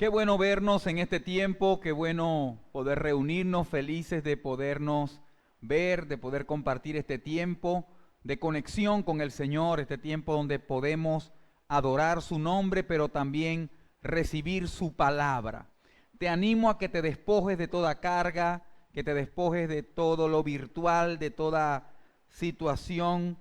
Qué bueno vernos en este tiempo, qué bueno poder reunirnos, felices de podernos ver, de poder compartir este tiempo de conexión con el Señor, este tiempo donde podemos adorar su nombre, pero también recibir su palabra. Te animo a que te despojes de toda carga, que te despojes de todo lo virtual, de toda situación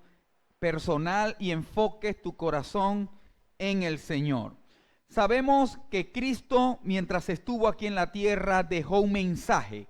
personal y enfoques tu corazón en el Señor. Sabemos que Cristo, mientras estuvo aquí en la tierra, dejó un mensaje.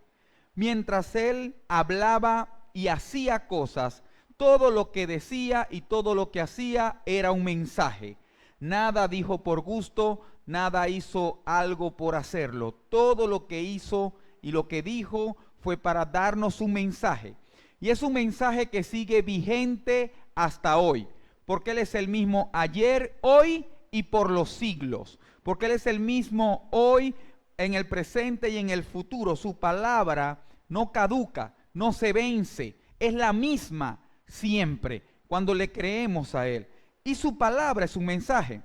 Mientras Él hablaba y hacía cosas, todo lo que decía y todo lo que hacía era un mensaje. Nada dijo por gusto, nada hizo algo por hacerlo. Todo lo que hizo y lo que dijo fue para darnos un mensaje. Y es un mensaje que sigue vigente hasta hoy, porque Él es el mismo ayer, hoy y por los siglos, porque Él es el mismo hoy, en el presente y en el futuro. Su palabra no caduca, no se vence, es la misma siempre cuando le creemos a Él. Y su palabra es un mensaje.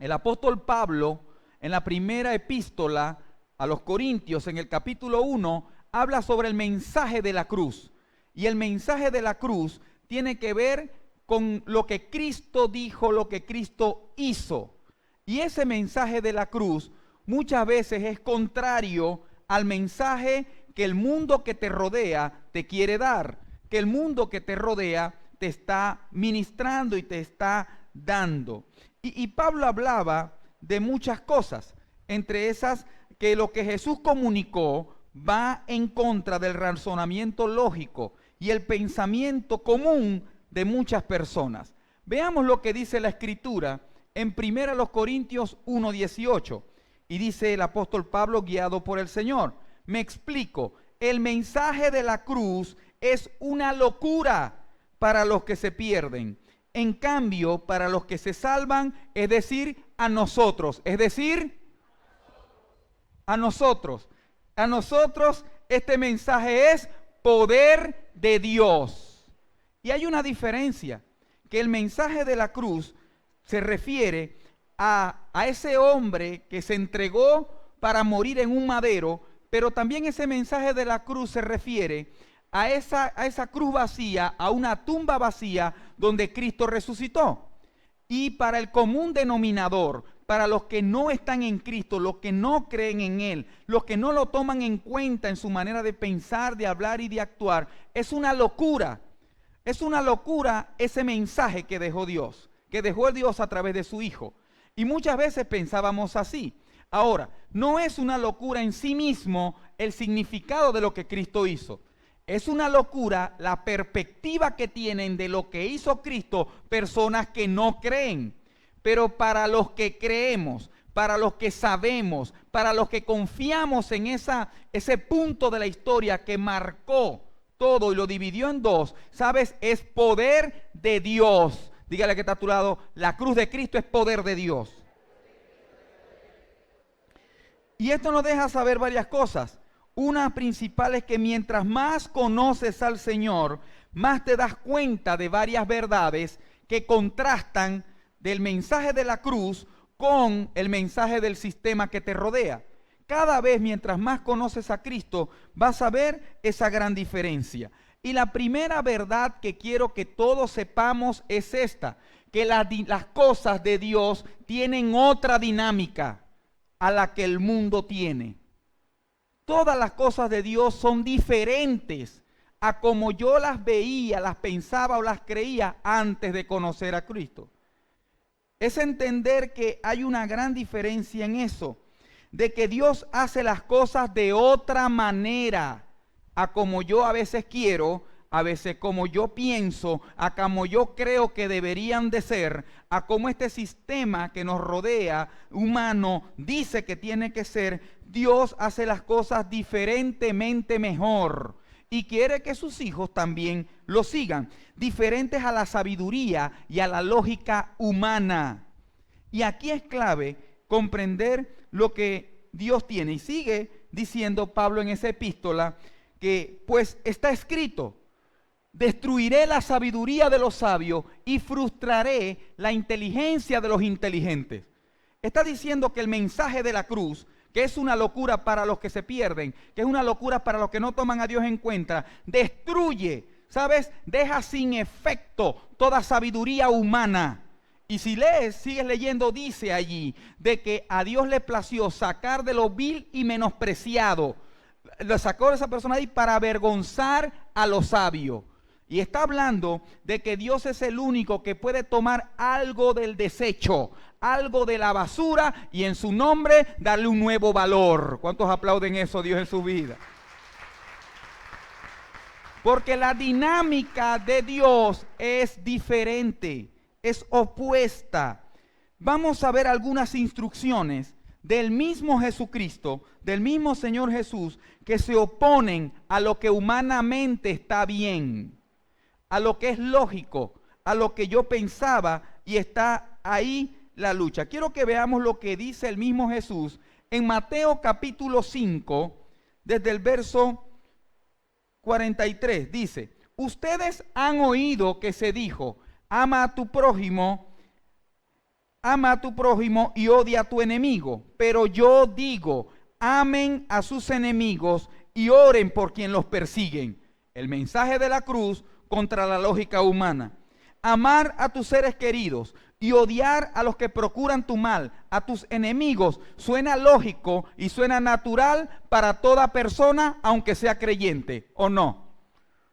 El apóstol Pablo, en la primera epístola a los Corintios, en el capítulo 1, habla sobre el mensaje de la cruz. Y el mensaje de la cruz tiene que ver con lo que Cristo dijo, lo que Cristo hizo. Y ese mensaje de la cruz muchas veces es contrario al mensaje que el mundo que te rodea te quiere dar, que el mundo que te rodea te está ministrando y te está dando. Y Pablo hablaba de muchas cosas, entre esas que lo que Jesús comunicó va en contra del razonamiento lógico y el pensamiento común de muchas personas. Veamos lo que dice la Escritura en 1 Corintios 1:18. Y dice el apóstol Pablo, guiado por el Señor: me explico, el mensaje de la cruz es una locura para los que se pierden. En cambio, para los que se salvan, es decir, a nosotros, a nosotros, este mensaje es poder de Dios. Y hay una diferencia, que el mensaje de la cruz se refiere a ese hombre que se entregó para morir en un madero, pero también ese mensaje de la cruz se refiere a esa cruz vacía, a una tumba vacía donde Cristo resucitó. Y para el común denominador, para los que no están en Cristo, los que no creen en Él, los que no lo toman en cuenta en su manera de pensar, de hablar y de actuar, es una locura. Es una locura ese mensaje que dejó Dios a través de su Hijo. Y muchas veces pensábamos así. Ahora, no es una locura en sí mismo el significado de lo que Cristo hizo. Es una locura la perspectiva que tienen de lo que hizo Cristo personas que no creen. Pero para los que creemos, para los que sabemos, para los que confiamos en ese punto de la historia que marcó todo y lo dividió en dos, ¿sabes? Es poder de Dios. Dígale que está a tu lado, la cruz de Cristo es poder de Dios. Y esto nos deja saber varias cosas. Una principal es que mientras más conoces al Señor, más te das cuenta de varias verdades que contrastan del mensaje de la cruz con el mensaje del sistema que te rodea. Cada vez mientras más conoces a Cristo, vas a ver esa gran diferencia. Y la primera verdad que quiero que todos sepamos es esta, que las cosas de Dios tienen otra dinámica a la que el mundo tiene. Todas las cosas de Dios son diferentes a como yo las veía, las pensaba o las creía antes de conocer a Cristo. Es entender que hay una gran diferencia en eso, de que Dios hace las cosas de otra manera a como yo a veces quiero, a veces como yo pienso, a como yo creo que deberían de ser, a como este sistema que nos rodea, humano, dice que tiene que ser. Dios hace las cosas diferentemente mejor y quiere que sus hijos también lo sigan, diferentes a la sabiduría y a la lógica humana. Y aquí es clave comprender lo que Dios tiene. Y sigue diciendo Pablo en esa epístola que pues está escrito: destruiré la sabiduría de los sabios y frustraré la inteligencia de los inteligentes. Está diciendo que el mensaje de la cruz, que es una locura para los que se pierden, que es una locura para los que no toman a Dios en cuenta, destruye, ¿sabes? Deja sin efecto toda sabiduría humana. Y si lees, sigues leyendo, dice allí, de que a Dios le plació sacar de lo vil y menospreciado. Lo sacó de esa persona ahí para avergonzar a los sabios. Y está hablando de que Dios es el único que puede tomar algo del desecho, algo de la basura y en su nombre darle un nuevo valor. ¿Cuántos aplauden eso, Dios, en su vida? Porque la dinámica de Dios es diferente, es opuesta. Vamos a ver algunas instrucciones del mismo Jesucristo, del mismo Señor Jesús, que se oponen a lo que humanamente está bien, a lo que es lógico, a lo que yo pensaba, y está ahí la lucha. Quiero que veamos lo que dice el mismo Jesús en Mateo capítulo 5, desde el verso 43. Dice: ustedes han oído que se dijo, ama a tu prójimo y odia a tu enemigo. Pero yo digo, amen a sus enemigos y oren por quien los persiguen. El mensaje de la cruz contra la lógica humana. Amar a tus seres queridos y odiar a los que procuran tu mal, a tus enemigos, suena lógico y suena natural para toda persona, aunque sea creyente, ¿o no?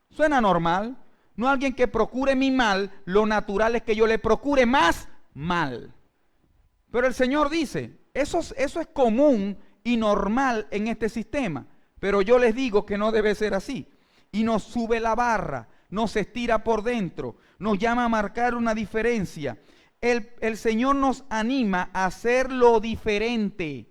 Suena normal. No alguien que procure mi mal, lo natural es que yo le procure más mal. Pero el Señor dice, eso es común y normal en este sistema, pero yo les digo que no debe ser así. Y nos sube la barra, nos estira por dentro, nos llama a marcar una diferencia. El Señor nos anima a hacer lo diferente,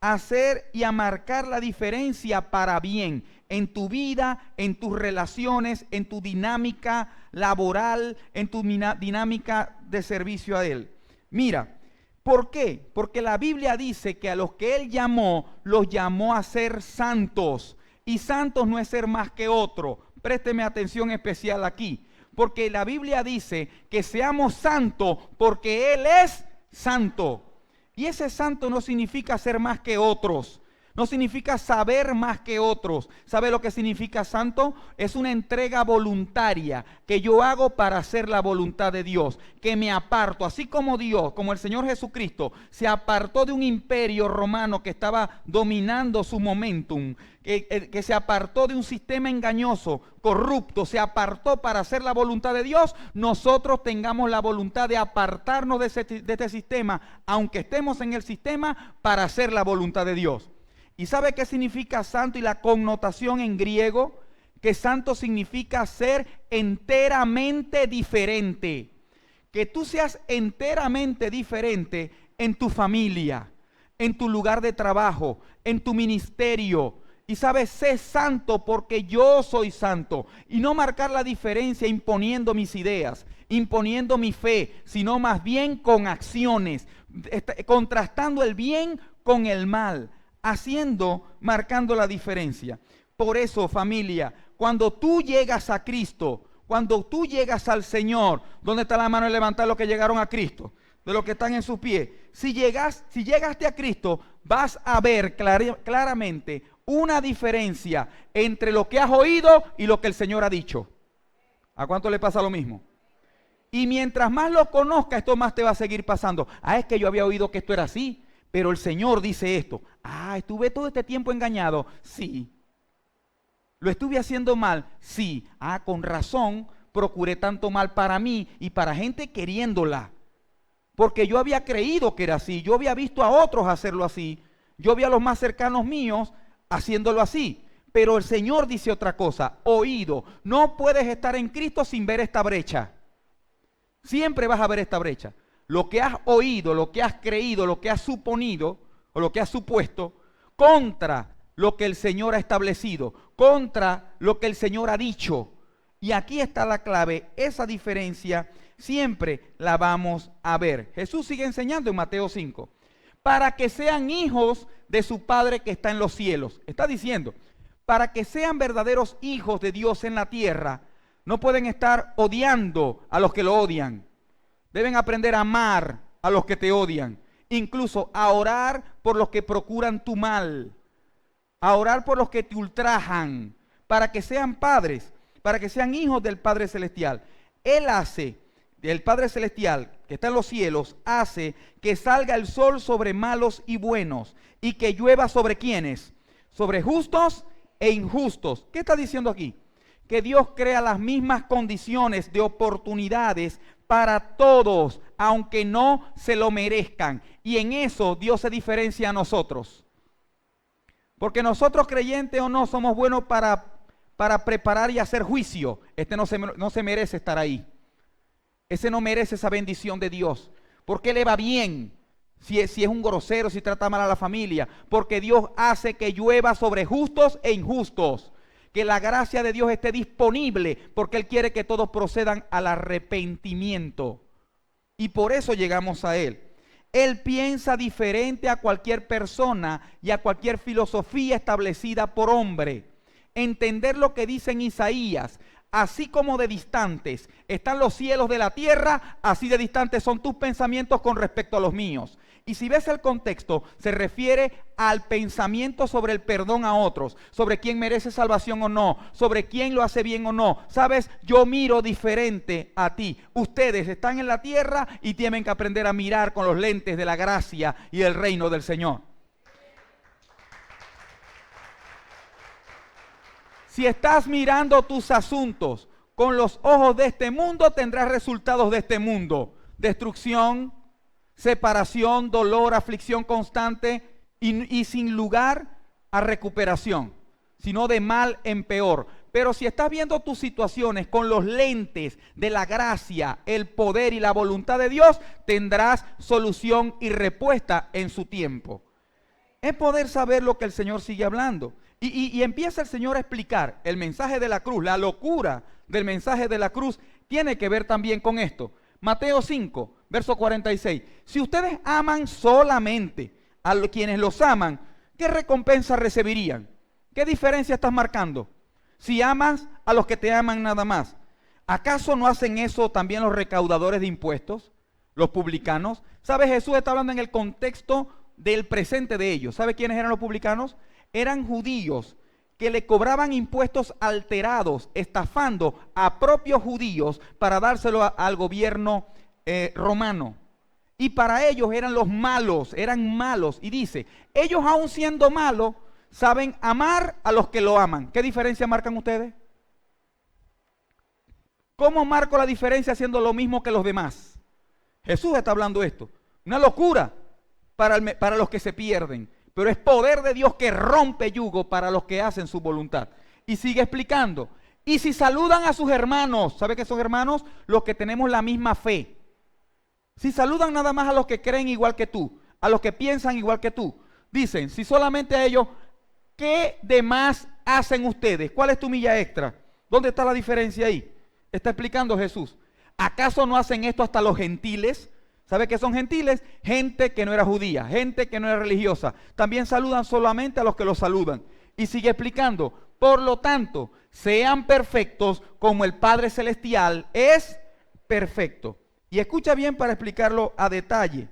a hacer y a marcar la diferencia para bien en tu vida, en tus relaciones, en tu dinámica laboral, en tu dinámica de servicio a Él. Mira, ¿por qué? Porque la Biblia dice que a los que Él llamó, los llamó a ser santos. Y santos no es ser más que otro. Présteme atención especial aquí. Porque la Biblia dice que seamos santos porque Él es santo. Y ese santo no significa ser más que otros. No significa saber más que otros. ¿Sabe lo que significa santo? Es una entrega voluntaria que yo hago para hacer la voluntad de Dios. Que me aparto, así como Dios, como el Señor Jesucristo, se apartó de un imperio romano que estaba dominando su momentum, que se apartó de un sistema engañoso, corrupto, se apartó para hacer la voluntad de Dios. Nosotros tengamos la voluntad de apartarnos de este sistema, aunque estemos en el sistema, para hacer la voluntad de Dios. ¿Y sabe qué significa santo y la connotación en griego? Que santo significa ser enteramente diferente. Que tú seas enteramente diferente en tu familia, en tu lugar de trabajo, en tu ministerio. Y sabes, sé santo porque yo soy santo. Y no marcar la diferencia imponiendo mis ideas, imponiendo mi fe, sino más bien con acciones, contrastando el bien con el mal, marcando la diferencia. Por eso, familia, cuando tú llegas a Cristo, cuando tú llegas al Señor, ¿dónde está la mano de levantar los que llegaron a Cristo? De los que están en sus pies. Si llegaste a Cristo, vas a ver claramente una diferencia entre lo que has oído y lo que el Señor ha dicho. ¿A cuánto le pasa lo mismo? Y mientras más lo conozcas, esto más te va a seguir pasando. Es que yo había oído que esto era así, pero el Señor dice esto. ¿Estuve todo este tiempo engañado? Sí. ¿Lo estuve haciendo mal? Sí. Con razón procuré tanto mal para mí y para gente queriéndola. Porque yo había creído que era así. Yo había visto a otros hacerlo así. Yo vi a los más cercanos míos haciéndolo así. Pero el Señor dice otra cosa. Oído. No puedes estar en Cristo sin ver esta brecha. Siempre vas a ver esta brecha. Lo que has oído, lo que has creído, lo que has suponido o lo que has supuesto contra lo que el Señor ha establecido, contra lo que el Señor ha dicho. Y aquí está la clave. Esa diferencia siempre la vamos a ver. Jesús sigue enseñando en Mateo 5. Para que sean hijos de su Padre que está en los cielos. Está diciendo, para que sean verdaderos hijos de Dios en la tierra, no pueden estar odiando a los que lo odian. Deben aprender a amar a los que te odian. incluso a orar por los que procuran tu mal, a orar por los que te ultrajan, para que sean padres, para que sean hijos del Padre Celestial. Él hace, el Padre Celestial, que está en los cielos, hace que salga el sol sobre malos y buenos, y que llueva sobre ¿quiénes? Sobre justos e injustos. ¿Qué está diciendo aquí? Que Dios crea las mismas condiciones de oportunidades para todos, aunque no se lo merezcan. Y en eso Dios se diferencia a nosotros. Porque nosotros, creyentes o no, somos buenos para preparar y hacer juicio. Este no se merece estar ahí. Ese no merece esa bendición de Dios. Porque le va bien si es un grosero, si trata mal a la familia. Porque Dios hace que llueva sobre justos e injustos. Que la gracia de Dios esté disponible, porque Él quiere que todos procedan al arrepentimiento. Y por eso llegamos a Él. Él piensa diferente a cualquier persona y a cualquier filosofía establecida por hombre. Entender lo que dice en Isaías: así como de distantes están los cielos de la tierra, así de distantes son tus pensamientos con respecto a los míos. Y si ves el contexto, se refiere al pensamiento sobre el perdón a otros, sobre quién merece salvación o no, sobre quién lo hace bien o no. Sabes, yo miro diferente a ti. Ustedes están en la tierra y tienen que aprender a mirar con los lentes de la gracia y el reino del Señor. Si estás mirando tus asuntos con los ojos de este mundo, tendrás resultados de este mundo: destrucción, separación, dolor, aflicción constante y sin lugar a recuperación, sino de mal en peor. Pero si estás viendo tus situaciones con los lentes de la gracia, el poder y la voluntad de Dios, tendrás solución y respuesta en su tiempo. Es poder saber lo que el Señor sigue hablando. Y empieza el Señor a explicar el mensaje de la cruz. La locura del mensaje de la cruz tiene que ver también con esto. Mateo 5, verso 46. Si ustedes aman solamente a quienes los aman, ¿qué recompensa recibirían? ¿Qué diferencia estás marcando? Si amas a los que te aman nada más, ¿acaso no hacen eso también los recaudadores de impuestos, los publicanos? ¿Sabes? Jesús está hablando en el contexto del presente de ellos. ¿Sabe quiénes eran los publicanos? Eran judíos que le cobraban impuestos alterados, estafando a propios judíos para dárselo al gobierno romano. Y para ellos eran los malos, eran malos. Y dice, ellos aún siendo malos, saben amar a los que lo aman. ¿Qué diferencia marcan ustedes? ¿Cómo marco la diferencia haciendo lo mismo que los demás? Jesús está hablando esto. Una locura para los que se pierden. Pero es poder de Dios que rompe yugo para los que hacen su voluntad. Y sigue explicando. Y si saludan a sus hermanos, ¿sabe qué son hermanos? Los que tenemos la misma fe. Si saludan nada más a los que creen igual que tú, a los que piensan igual que tú, dicen, si solamente a ellos, ¿qué demás hacen ustedes? ¿Cuál es tu milla extra? ¿Dónde está la diferencia ahí? Está explicando Jesús. ¿Acaso no hacen esto hasta los gentiles? ¿Sabe qué son gentiles? Gente que no era judía, gente que no era religiosa. También saludan solamente a los que los saludan. Y sigue explicando. Por lo tanto, sean perfectos como el Padre Celestial es perfecto. Y escucha bien para explicarlo a detalle.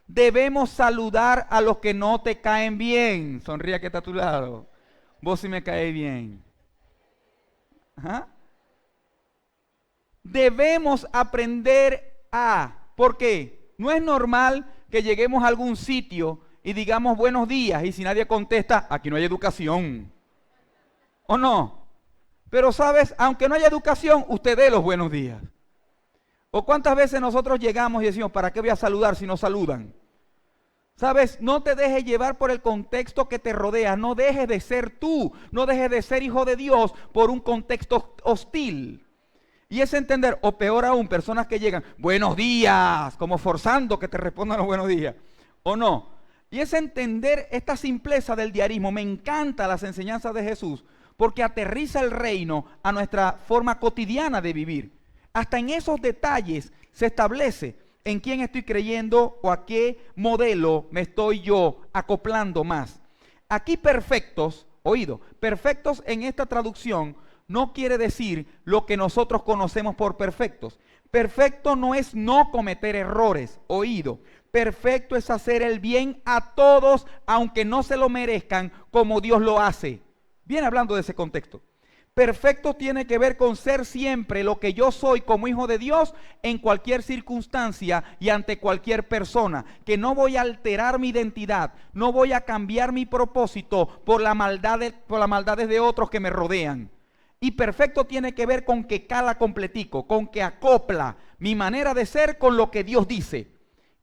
Debemos saludar a los que no te caen bien. Sonríe que está a tu lado. Vos sí me caes bien. Ajá. Debemos aprender a... ¿Por qué? No es normal que lleguemos a algún sitio y digamos buenos días y si nadie contesta, aquí no hay educación. ¿O no? Pero sabes, aunque no haya educación, usted dé los buenos días. ¿O cuántas veces nosotros llegamos y decimos, ¿para qué voy a saludar si no saludan? ¿Sabes? No te dejes llevar por el contexto que te rodea. No dejes de ser tú. No dejes de ser hijo de Dios por un contexto hostil. Y es entender, o peor aún, personas que llegan, buenos días, como forzando que te respondan los buenos días, o no. Y es entender esta simpleza del diarismo. Me encantan las enseñanzas de Jesús, porque aterriza el reino a nuestra forma cotidiana de vivir. Hasta en esos detalles se establece en quién estoy creyendo o a qué modelo me estoy yo acoplando más. Aquí perfectos, oído, perfectos en esta traducción, no quiere decir lo que nosotros conocemos por perfectos. Perfecto no es no cometer errores, oído. perfecto es hacer el bien a todos, aunque no se lo merezcan, como Dios lo hace. Viene hablando de ese contexto. Perfecto tiene que ver con ser siempre lo que yo soy como hijo de Dios en cualquier circunstancia y ante cualquier persona. Que no voy a alterar mi identidad, no voy a cambiar mi propósito por las maldades de otros que me rodean. Y perfecto tiene que ver con que cala completico, con que acopla mi manera de ser con lo que Dios dice.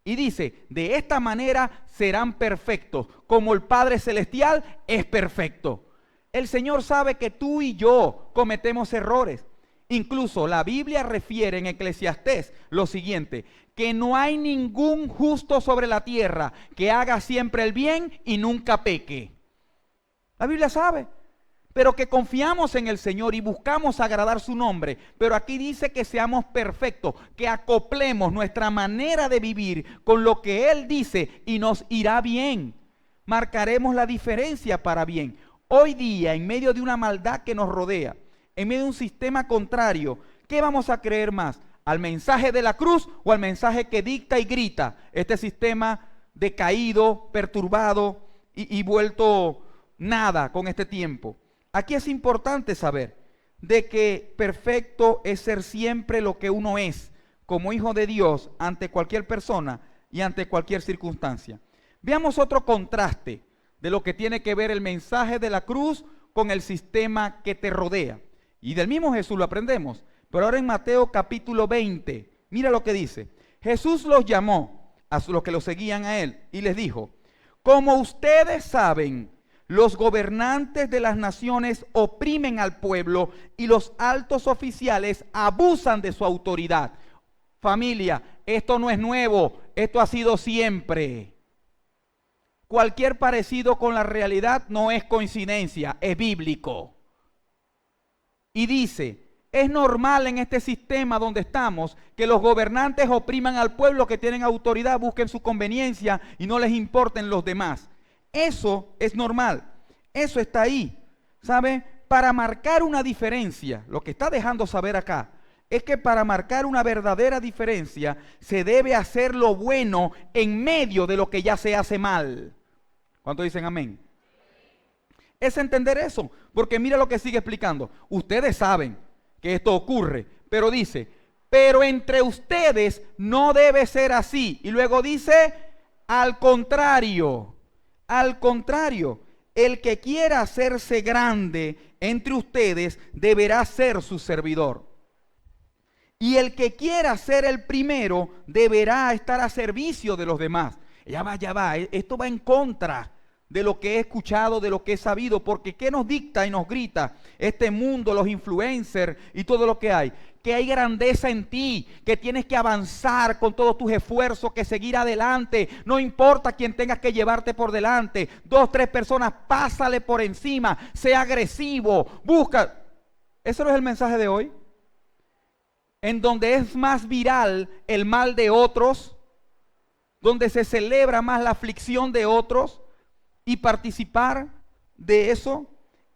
Y dice, de esta manera serán perfectos, como el Padre Celestial es perfecto. El Señor sabe que tú y yo cometemos errores. Incluso la Biblia refiere en Eclesiastés lo siguiente, que no hay ningún justo sobre la tierra que haga siempre el bien y nunca peque. La Biblia sabe, pero que confiamos en el Señor y buscamos agradar su nombre. Pero aquí dice que seamos perfectos, que acoplemos nuestra manera de vivir con lo que Él dice y nos irá bien. Marcaremos la diferencia para bien. Hoy día, en medio de una maldad que nos rodea, en medio de un sistema contrario, ¿qué vamos a creer más? ¿Al mensaje de la cruz o al mensaje que dicta y grita este sistema decaído, perturbado y vuelto nada con este tiempo? Aquí es importante saber de que perfecto es ser siempre lo que uno es, como hijo de Dios, ante cualquier persona y ante cualquier circunstancia. Veamos otro contraste de lo que tiene que ver el mensaje de la cruz con el sistema que te rodea. Y del mismo Jesús lo aprendemos. Pero ahora en Mateo capítulo 20, mira lo que dice. Jesús los llamó a los que lo seguían a él y les dijo, como ustedes saben, los gobernantes de las naciones oprimen al pueblo y los altos oficiales abusan de su autoridad. Familia, esto no es nuevo, esto ha sido siempre. Cualquier parecido con la realidad no es coincidencia, es bíblico. Y dice, es normal en este sistema donde estamos que los gobernantes opriman al pueblo que tienen autoridad, busquen su conveniencia y no les importen los demás. Eso es normal, eso está ahí, ¿sabe? Para marcar una diferencia, lo que está dejando saber acá, es que para marcar una verdadera diferencia se debe hacer lo bueno en medio de lo que ya se hace mal. ¿Cuántos dicen amén? Es entender eso, porque mira lo que sigue explicando. Ustedes saben que esto ocurre, pero dice, pero entre ustedes no debe ser así. Y luego dice, al contrario, el que quiera hacerse grande entre ustedes deberá ser su servidor. Y el que quiera ser el primero deberá estar a servicio de los demás. Ya va, esto va en contra de lo que he escuchado, de lo que he sabido, porque ¿qué nos dicta y nos grita este mundo, los influencers y todo lo que hay? Que hay grandeza en ti, que tienes que avanzar con todos tus esfuerzos, que seguir adelante, no importa quién tengas que llevarte por delante, 2, 3 personas, pásale por encima, sea agresivo, busca. ¿Eso no es el mensaje de hoy? En donde es más viral el mal de otros, donde se celebra más la aflicción de otros, y participar de eso.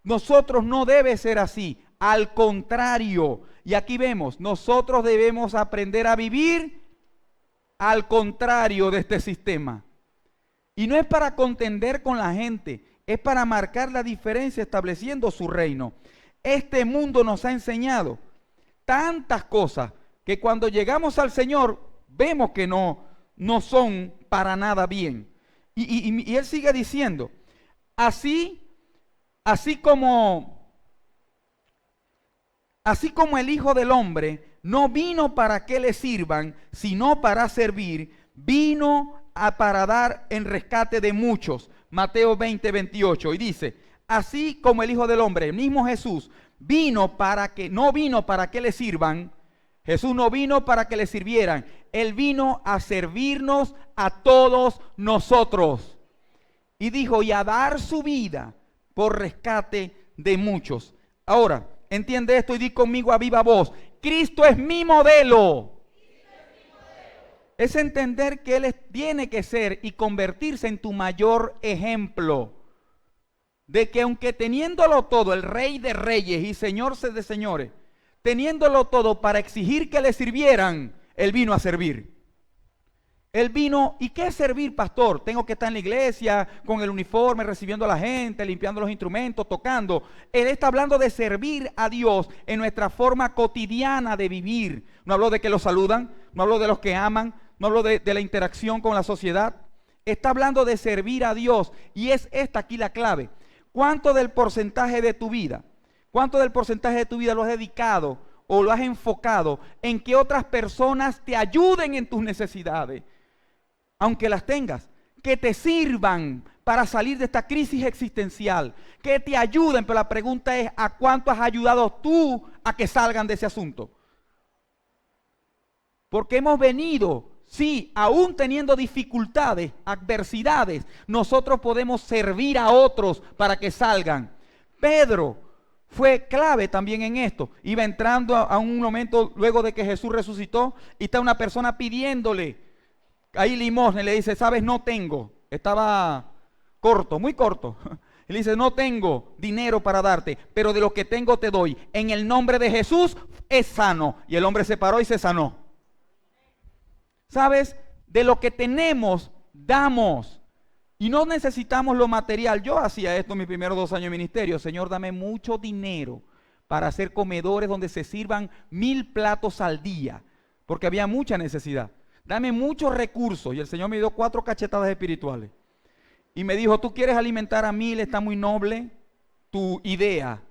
Nosotros no debe ser así, al contrario. Y aquí vemos, nosotros debemos aprender a vivir al contrario de este sistema. Y no es para contender con la gente, es para marcar la diferencia estableciendo su reino. Este mundo nos ha enseñado tantas cosas que cuando llegamos al Señor vemos que no son para nada bien. Y él sigue diciendo, así como el Hijo del Hombre no vino para que le sirvan, sino para servir, vino para dar en rescate de muchos. Mateo 20, 28. Y dice, así como el Hijo del Hombre, el mismo Jesús, no vino para que le sirvan. Jesús no vino para que le sirvieran. Él vino a servirnos a todos nosotros. Y dijo, y a dar su vida por rescate de muchos. Ahora, entiende esto y di conmigo a viva voz. Cristo es mi modelo. Es entender que Él tiene que ser y convertirse en tu mayor ejemplo. De que aunque teniéndolo todo, el Rey de Reyes y Señor de Señores, teniéndolo todo para exigir que le sirvieran, Él vino a servir. Él vino, ¿y qué es servir, pastor? Tengo que estar en la iglesia con el uniforme, recibiendo a la gente, limpiando los instrumentos, tocando. Él está hablando de servir a Dios en nuestra forma cotidiana de vivir. No habló de que los saludan, no habló de los que aman, no habló de la interacción con la sociedad. Está hablando de servir a Dios, y es esta aquí la clave. ¿Cuánto del porcentaje de tu vida, cuánto del porcentaje de tu vida lo has dedicado o lo has enfocado en que otras personas te ayuden en tus necesidades? Aunque las tengas, que te sirvan para salir de esta crisis existencial, que te ayuden, pero la pregunta es, ¿a cuánto has ayudado tú a que salgan de ese asunto? Porque hemos venido, sí, aún teniendo dificultades, adversidades, nosotros podemos servir a otros para que salgan. Pedro fue clave también en esto. Iba entrando a un momento luego de que Jesús resucitó y está una persona pidiéndole ahí limosna, y le dice, sabes, no tengo. Estaba corto, muy corto. Y le dice, no tengo dinero para darte, pero de lo que tengo te doy. En el nombre de Jesús es sano. Y el hombre se paró y se sanó. ¿Sabes? De lo que tenemos, damos. Y no necesitamos lo material. Yo hacía esto mis primeros 2 años de ministerio. Señor, dame mucho dinero para hacer comedores donde se sirvan 1000 platos al día, porque había mucha necesidad. Dame muchos recursos. Y el Señor me dio 4 cachetadas espirituales. Y me dijo, tú quieres alimentar a 1000, está muy noble tu idea.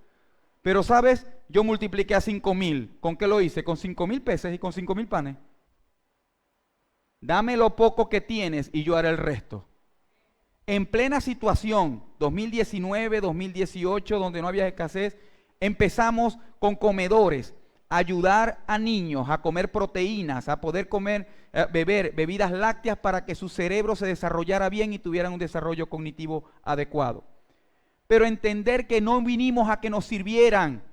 Pero sabes, yo multipliqué a 5000. ¿Con qué lo hice? Con 5000 peces y con 5000 panes. Dame lo poco que tienes y yo haré el resto. En plena situación, 2019, 2018, donde no había escasez, empezamos con comedores. Ayudar a niños a comer proteínas, a poder beber bebidas lácteas para que su cerebro se desarrollara bien y tuvieran un desarrollo cognitivo adecuado. Pero entender que no vinimos a que nos sirvieran.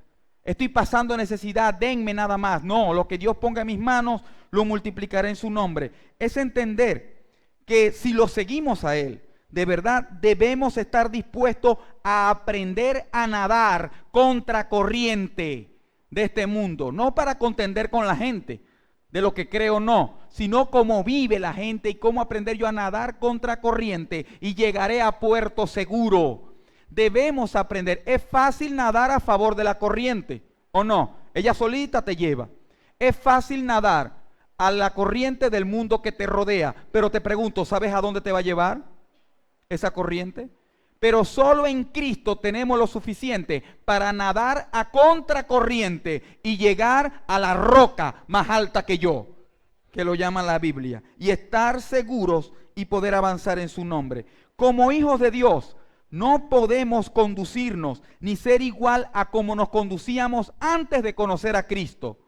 Estoy pasando necesidad, denme nada más. No, lo que Dios ponga en mis manos, lo multiplicaré en su nombre. Es entender que si lo seguimos a Él, de verdad debemos estar dispuestos a aprender a nadar contra corriente de este mundo, no para contender con la gente de lo que creo o no, sino cómo vive la gente y cómo aprender yo a nadar contra corriente y llegaré a puerto seguro. Debemos aprender. ¿Es fácil nadar a favor de la corriente o no? Ella solita te lleva. Es fácil nadar a la corriente del mundo que te rodea, pero te pregunto, ¿sabes a dónde te va a llevar esa corriente? Pero solo en Cristo tenemos lo suficiente para nadar a contracorriente y llegar a la roca más alta que yo, que lo llama la Biblia, y estar seguros y poder avanzar en su nombre. Como hijos de Dios, no podemos conducirnos ni ser igual a como nos conducíamos antes de conocer a Cristo.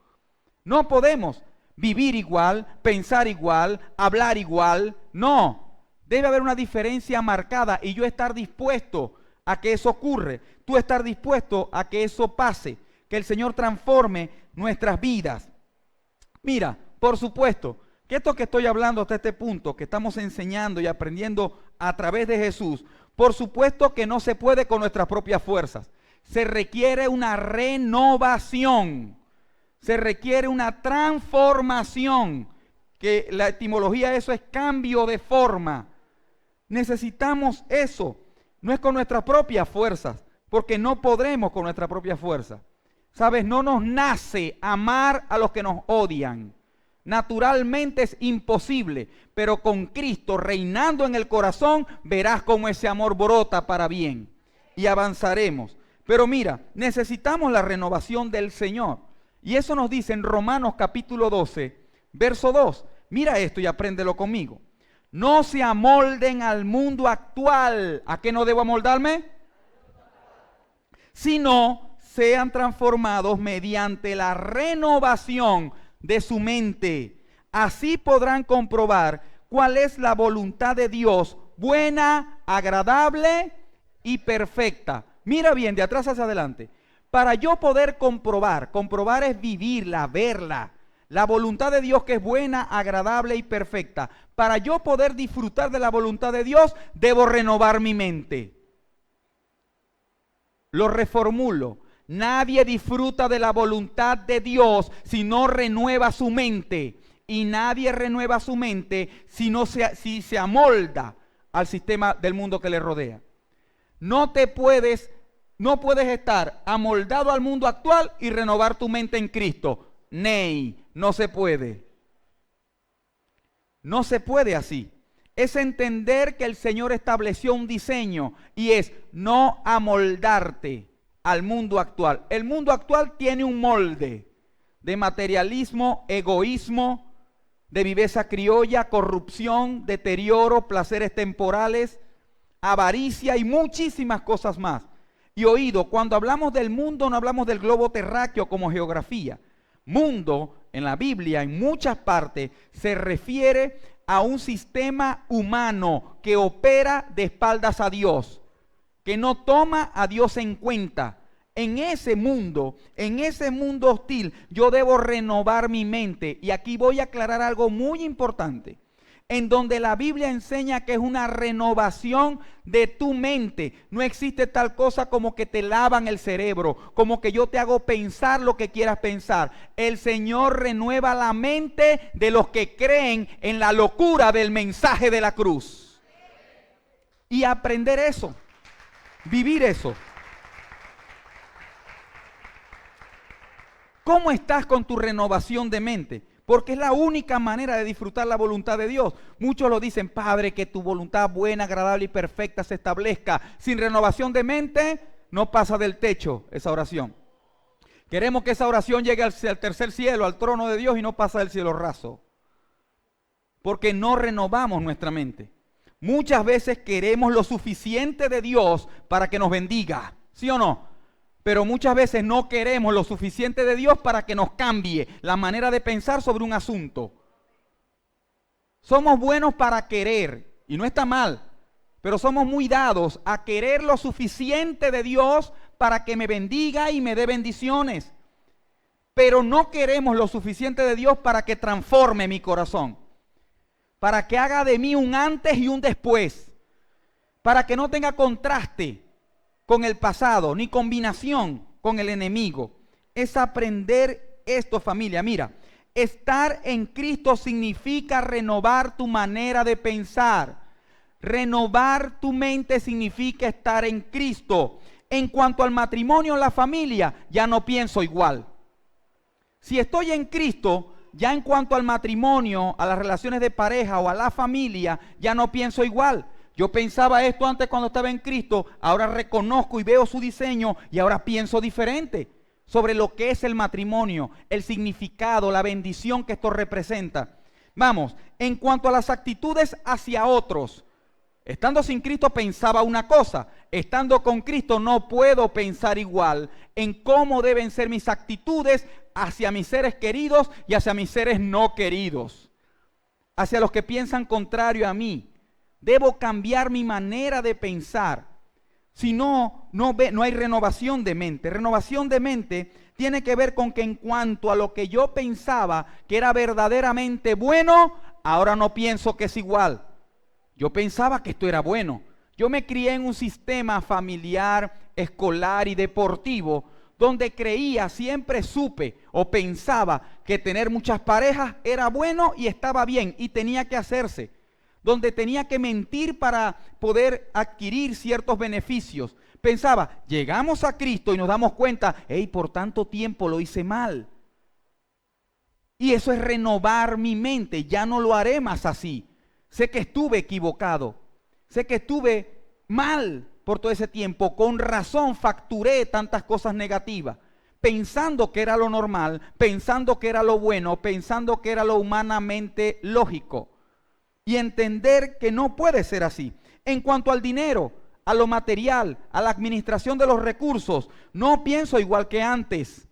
No podemos vivir igual, pensar igual, hablar igual, no. Debe haber una diferencia marcada y yo estar dispuesto a que eso ocurra. Tú estar dispuesto a que eso pase, que el Señor transforme nuestras vidas. Mira, por supuesto, que esto que estoy hablando hasta este punto, que estamos enseñando y aprendiendo a través de Jesús, por supuesto que no se puede con nuestras propias fuerzas. Se requiere una renovación, se requiere una transformación, que la etimología de eso es cambio de forma. Necesitamos eso, no es con nuestras propias fuerzas, porque no podremos con nuestra propia fuerza. ¿Sabes? No nos nace amar a los que nos odian. Naturalmente es imposible, pero con Cristo reinando en el corazón, verás cómo ese amor brota para bien y avanzaremos. Pero mira, necesitamos la renovación del Señor. Y eso nos dice en Romanos capítulo 12, verso 2. Mira esto y apréndelo conmigo. No se amolden al mundo actual. ¿A qué no debo amoldarme? Sino sean transformados mediante la renovación de su mente. Así podrán comprobar cuál es la voluntad de Dios, buena, agradable y perfecta. Mira bien, de atrás hacia adelante. Para yo poder comprobar es vivirla, verla. La voluntad de Dios que es buena, agradable y perfecta. Para yo poder disfrutar de la voluntad de Dios, debo renovar mi mente. Lo reformulo. Nadie disfruta de la voluntad de Dios si no renueva su mente. y nadie renueva su mente si se amolda al sistema del mundo que le rodea. No puedes estar amoldado al mundo actual y renovar tu mente en Cristo. No se puede. No se puede así. Es entender que el Señor estableció un diseño y es no amoldarte al mundo actual. El mundo actual tiene un molde de materialismo, egoísmo, de viveza criolla, corrupción, deterioro, placeres temporales, avaricia y muchísimas cosas más. Y oído, cuando hablamos del mundo no hablamos del globo terráqueo como geografía. Mundo en la Biblia en muchas partes se refiere a un sistema humano que opera de espaldas a Dios, que no toma a Dios en cuenta. En ese mundo hostil, yo debo renovar mi mente. Y aquí voy a aclarar algo muy importante, en donde la Biblia enseña que es una renovación de tu mente. No existe tal cosa como que te lavan el cerebro, como que yo te hago pensar lo que quieras pensar. El Señor renueva la mente de los que creen en la locura del mensaje de la cruz. Y aprender eso, vivir eso. ¿Cómo estás con tu renovación de mente? Porque es la única manera de disfrutar la voluntad de Dios. Muchos lo dicen: Padre, que tu voluntad buena, agradable y perfecta se establezca. Sin renovación de mente, no pasa del techo esa oración. Queremos que esa oración llegue al tercer cielo, al trono de Dios, y no pasa del cielo raso. Porque no renovamos nuestra mente. Muchas veces queremos lo suficiente de Dios para que nos bendiga, ¿sí o no? Pero muchas veces no queremos lo suficiente de Dios para que nos cambie la manera de pensar sobre un asunto. Somos buenos para querer, y no está mal, pero somos muy dados a querer lo suficiente de Dios para que me bendiga y me dé bendiciones. Pero no queremos lo suficiente de Dios para que transforme mi corazón, para que haga de mí un antes y un después, para que no tenga contraste con el pasado, ni combinación con el enemigo. Es aprender esto, familia. Mira, estar en Cristo significa renovar tu manera de pensar. Renovar tu mente significa estar en Cristo. En cuanto al matrimonio, la familia, ya no pienso igual. Si estoy en Cristo, ya en cuanto al matrimonio, a las relaciones de pareja o a la familia, ya no pienso igual. Yo pensaba esto antes cuando estaba en Cristo, ahora reconozco y veo su diseño y ahora pienso diferente sobre lo que es el matrimonio, el significado, la bendición que esto representa. Vamos, en cuanto a las actitudes hacia otros, estando sin Cristo pensaba una cosa, estando con Cristo no puedo pensar igual en cómo deben ser mis actitudes hacia mis seres queridos y hacia mis seres no queridos, hacia los que piensan contrario a mí. Debo cambiar mi manera de pensar. Si no hay renovación de mente. Renovación de mente tiene que ver con que en cuanto a lo que yo pensaba que era verdaderamente bueno, ahora no pienso que es igual. Yo pensaba que esto era bueno. Yo me crié en un sistema familiar, escolar y deportivo donde creía, siempre supe o pensaba que tener muchas parejas era bueno y estaba bien y tenía que hacerse. Donde tenía que mentir para poder adquirir ciertos beneficios. Pensaba, llegamos a Cristo y nos damos cuenta, por tanto tiempo lo hice mal. Y eso es renovar mi mente, ya no lo haré más así. Sé que estuve equivocado, sé que estuve mal por todo ese tiempo, con razón facturé tantas cosas negativas, pensando que era lo normal, pensando que era lo bueno, pensando que era lo humanamente lógico. Y entender que no puede ser así. En cuanto al dinero, a lo material, a la administración de los recursos, no pienso igual que antes.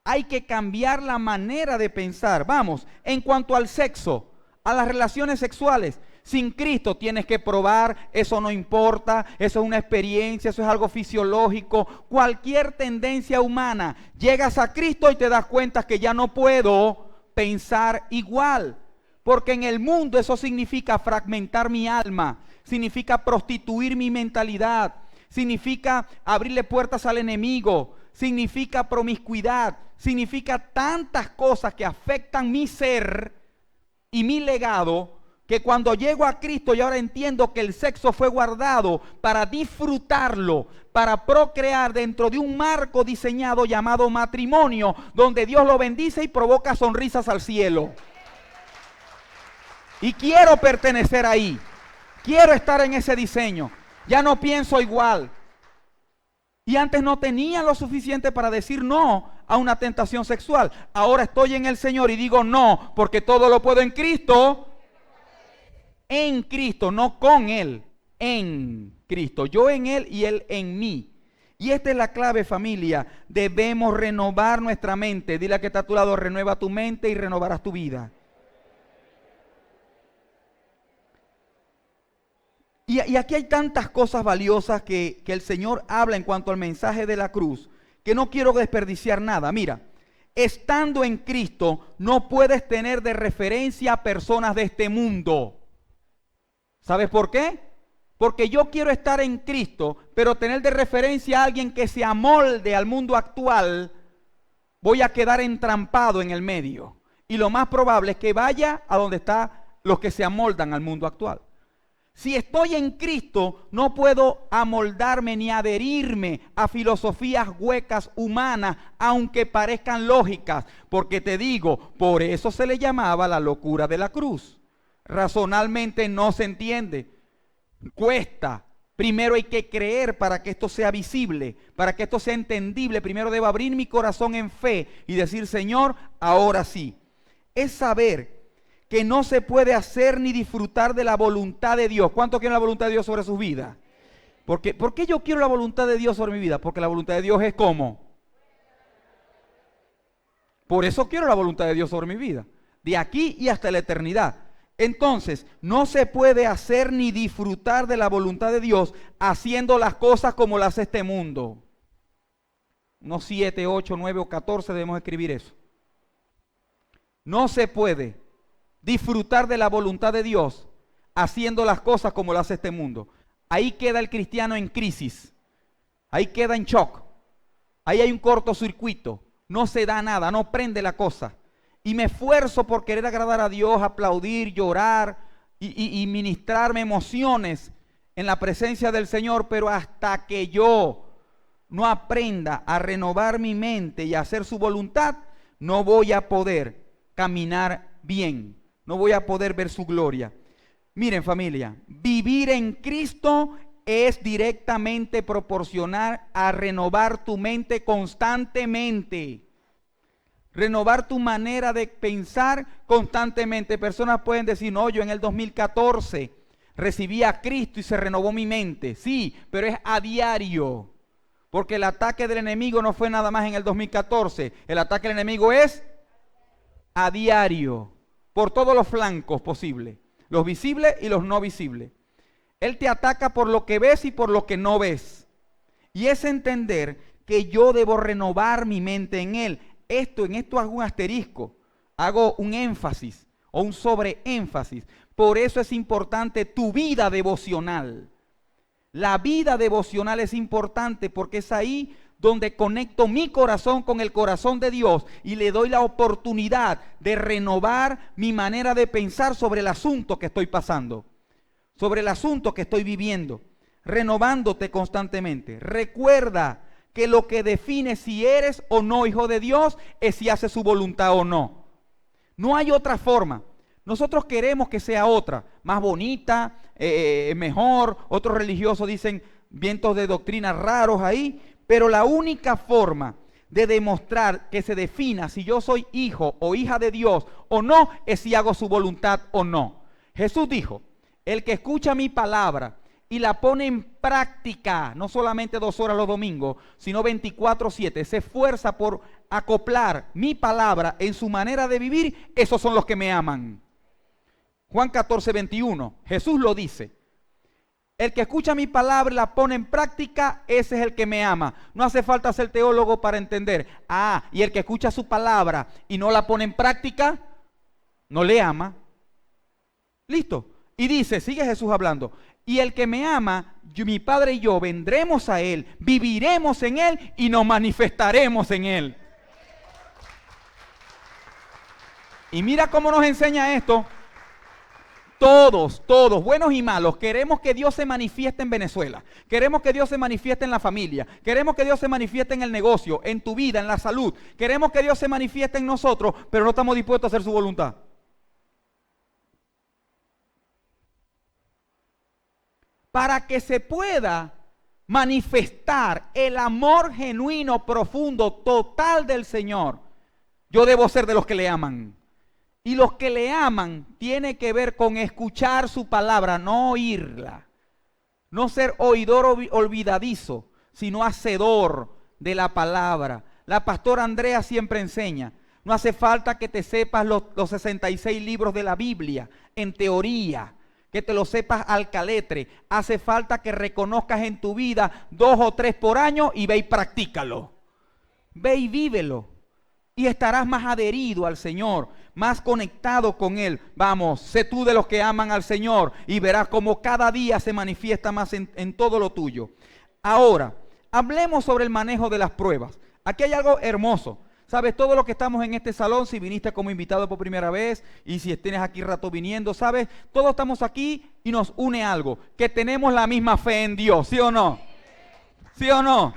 Hay que cambiar la manera de pensar. Vamos, en cuanto al sexo, a las relaciones sexuales, sin Cristo tienes que probar, eso no importa, eso es una experiencia, eso es algo fisiológico, cualquier tendencia humana. Llegas a Cristo y te das cuenta que ya no puedo pensar igual. Porque en el mundo eso significa fragmentar mi alma, significa prostituir mi mentalidad, significa abrirle puertas al enemigo, significa promiscuidad, significa tantas cosas que afectan mi ser y mi legado, que cuando llego a Cristo y ahora entiendo que el sexo fue guardado para disfrutarlo, para procrear dentro de un marco diseñado llamado matrimonio, donde Dios lo bendice y provoca sonrisas al cielo. Y quiero pertenecer ahí, quiero estar en ese diseño, ya no pienso igual. Y antes no tenía lo suficiente para decir no a una tentación sexual. Ahora estoy en el Señor y digo no, porque todo lo puedo en Cristo. En Cristo, no con Él, en Cristo. Yo en Él y Él en mí. Y esta es la clave, familia. Debemos renovar nuestra mente. Dile a que está a tu lado, renueva tu mente y renovarás tu vida. Y aquí hay tantas cosas valiosas que el Señor habla en cuanto al mensaje de la cruz, que no quiero desperdiciar nada. Mira, estando en Cristo, no puedes tener de referencia a personas de este mundo. ¿Sabes por qué? Porque yo quiero estar en Cristo, pero tener de referencia a alguien que se amolde al mundo actual, voy a quedar entrampado en el medio. Y lo más probable es que vaya a donde están los que se amoldan al mundo actual. Si estoy en Cristo, no puedo amoldarme ni adherirme a filosofías huecas humanas, aunque parezcan lógicas, porque te digo, por eso se le llamaba la locura de la cruz. Razonalmente no se entiende, cuesta. Primero hay que creer para que esto sea visible, para que esto sea entendible. Primero debo abrir mi corazón en fe y decir, Señor, ahora sí. Es saber que no se puede hacer ni disfrutar de la voluntad de Dios. ¿Cuántos quieren la voluntad de Dios sobre sus vidas? ¿Por qué yo quiero la voluntad de Dios sobre mi vida? Porque la voluntad de Dios es ¿cómo? Por eso quiero la voluntad de Dios sobre mi vida. De aquí y hasta la eternidad. Entonces, no se puede hacer ni disfrutar de la voluntad de Dios haciendo las cosas como las hace este mundo. Unos 7, 8, 9 o 14 debemos escribir eso. No se puede disfrutar de la voluntad de Dios haciendo las cosas como las hace este mundo. Ahí queda el cristiano en crisis. Ahí queda en shock. Ahí hay un cortocircuito. No se da nada, no prende la cosa. Y me esfuerzo por querer agradar a Dios, aplaudir, llorar y ministrarme emociones en la presencia del Señor, pero hasta que yo no aprenda a renovar mi mente y a hacer su voluntad, no voy a poder caminar bien, no voy a poder ver su gloria. Miren, familia, vivir en Cristo es directamente proporcional a renovar tu mente constantemente. Renovar tu manera de pensar constantemente. Personas pueden decir, no, yo en el 2014 recibí a Cristo y se renovó mi mente. Sí, pero es a diario. Porque el ataque del enemigo no fue nada más en el 2014. El ataque del enemigo es a diario. Por todos los flancos posibles. Los visibles y los no visibles. Él te ataca por lo que ves y por lo que no ves. Y es entender que yo debo renovar mi mente en Él. En esto hago un asterisco, hago un énfasis o un sobreénfasis. Por eso es importante tu vida devocional. La vida devocional es importante porque es ahí donde conecto mi corazón con el corazón de Dios y le doy la oportunidad de renovar mi manera de pensar sobre el asunto que estoy pasando, sobre el asunto que estoy viviendo, renovándote constantemente. Recuerda que lo que define si eres o no hijo de Dios es si haces su voluntad o no. No hay otra forma. Nosotros queremos que sea otra, más bonita, mejor. Otros religiosos dicen vientos de doctrina raros ahí, pero la única forma de demostrar que se defina si yo soy hijo o hija de Dios o no es si hago su voluntad o no. Jesús dijo, el que escucha mi palabra y la pone en práctica, no solamente 2 horas los domingos, sino 24/7, se esfuerza por acoplar mi palabra en su manera de vivir, esos son los que me aman. Juan 14:21, Jesús lo dice. El que escucha mi palabra y la pone en práctica, ese es el que me ama. No hace falta ser teólogo para entender. Y el que escucha su palabra y no la pone en práctica, no le ama. Listo. Y dice, sigue Jesús hablando, y el que me ama, mi Padre y yo vendremos a Él, viviremos en Él y nos manifestaremos en Él. Y mira cómo nos enseña esto. Todos, buenos y malos, queremos que Dios se manifieste en Venezuela. Queremos que Dios se manifieste en la familia. Queremos que Dios se manifieste en el negocio, en tu vida, en la salud. Queremos que Dios se manifieste en nosotros, pero no estamos dispuestos a hacer su voluntad. Para que se pueda manifestar el amor genuino, profundo, total del Señor, yo debo ser de los que le aman. Y los que le aman tiene que ver con escuchar su palabra, no oírla. No ser oidor olvidadizo, sino hacedor de la palabra. La pastora Andrea siempre enseña, no hace falta que te sepas los 66 libros de la Biblia en teoría, que te lo sepas al caletre. Hace falta que reconozcas en tu vida 2 o 3 por año y ve y practícalo. Ve y vívelo. Y estarás más adherido al Señor, más conectado con Él. Vamos, sé tú de los que aman al Señor y verás cómo cada día se manifiesta más en todo lo tuyo. Ahora, hablemos sobre el manejo de las pruebas. Aquí hay algo hermoso. Sabes, todos los que estamos en este salón, si viniste como invitado por primera vez y si tienes aquí rato viniendo, sabes, todos estamos aquí y nos une algo, que tenemos la misma fe en Dios, ¿sí o no? ¿Sí o no?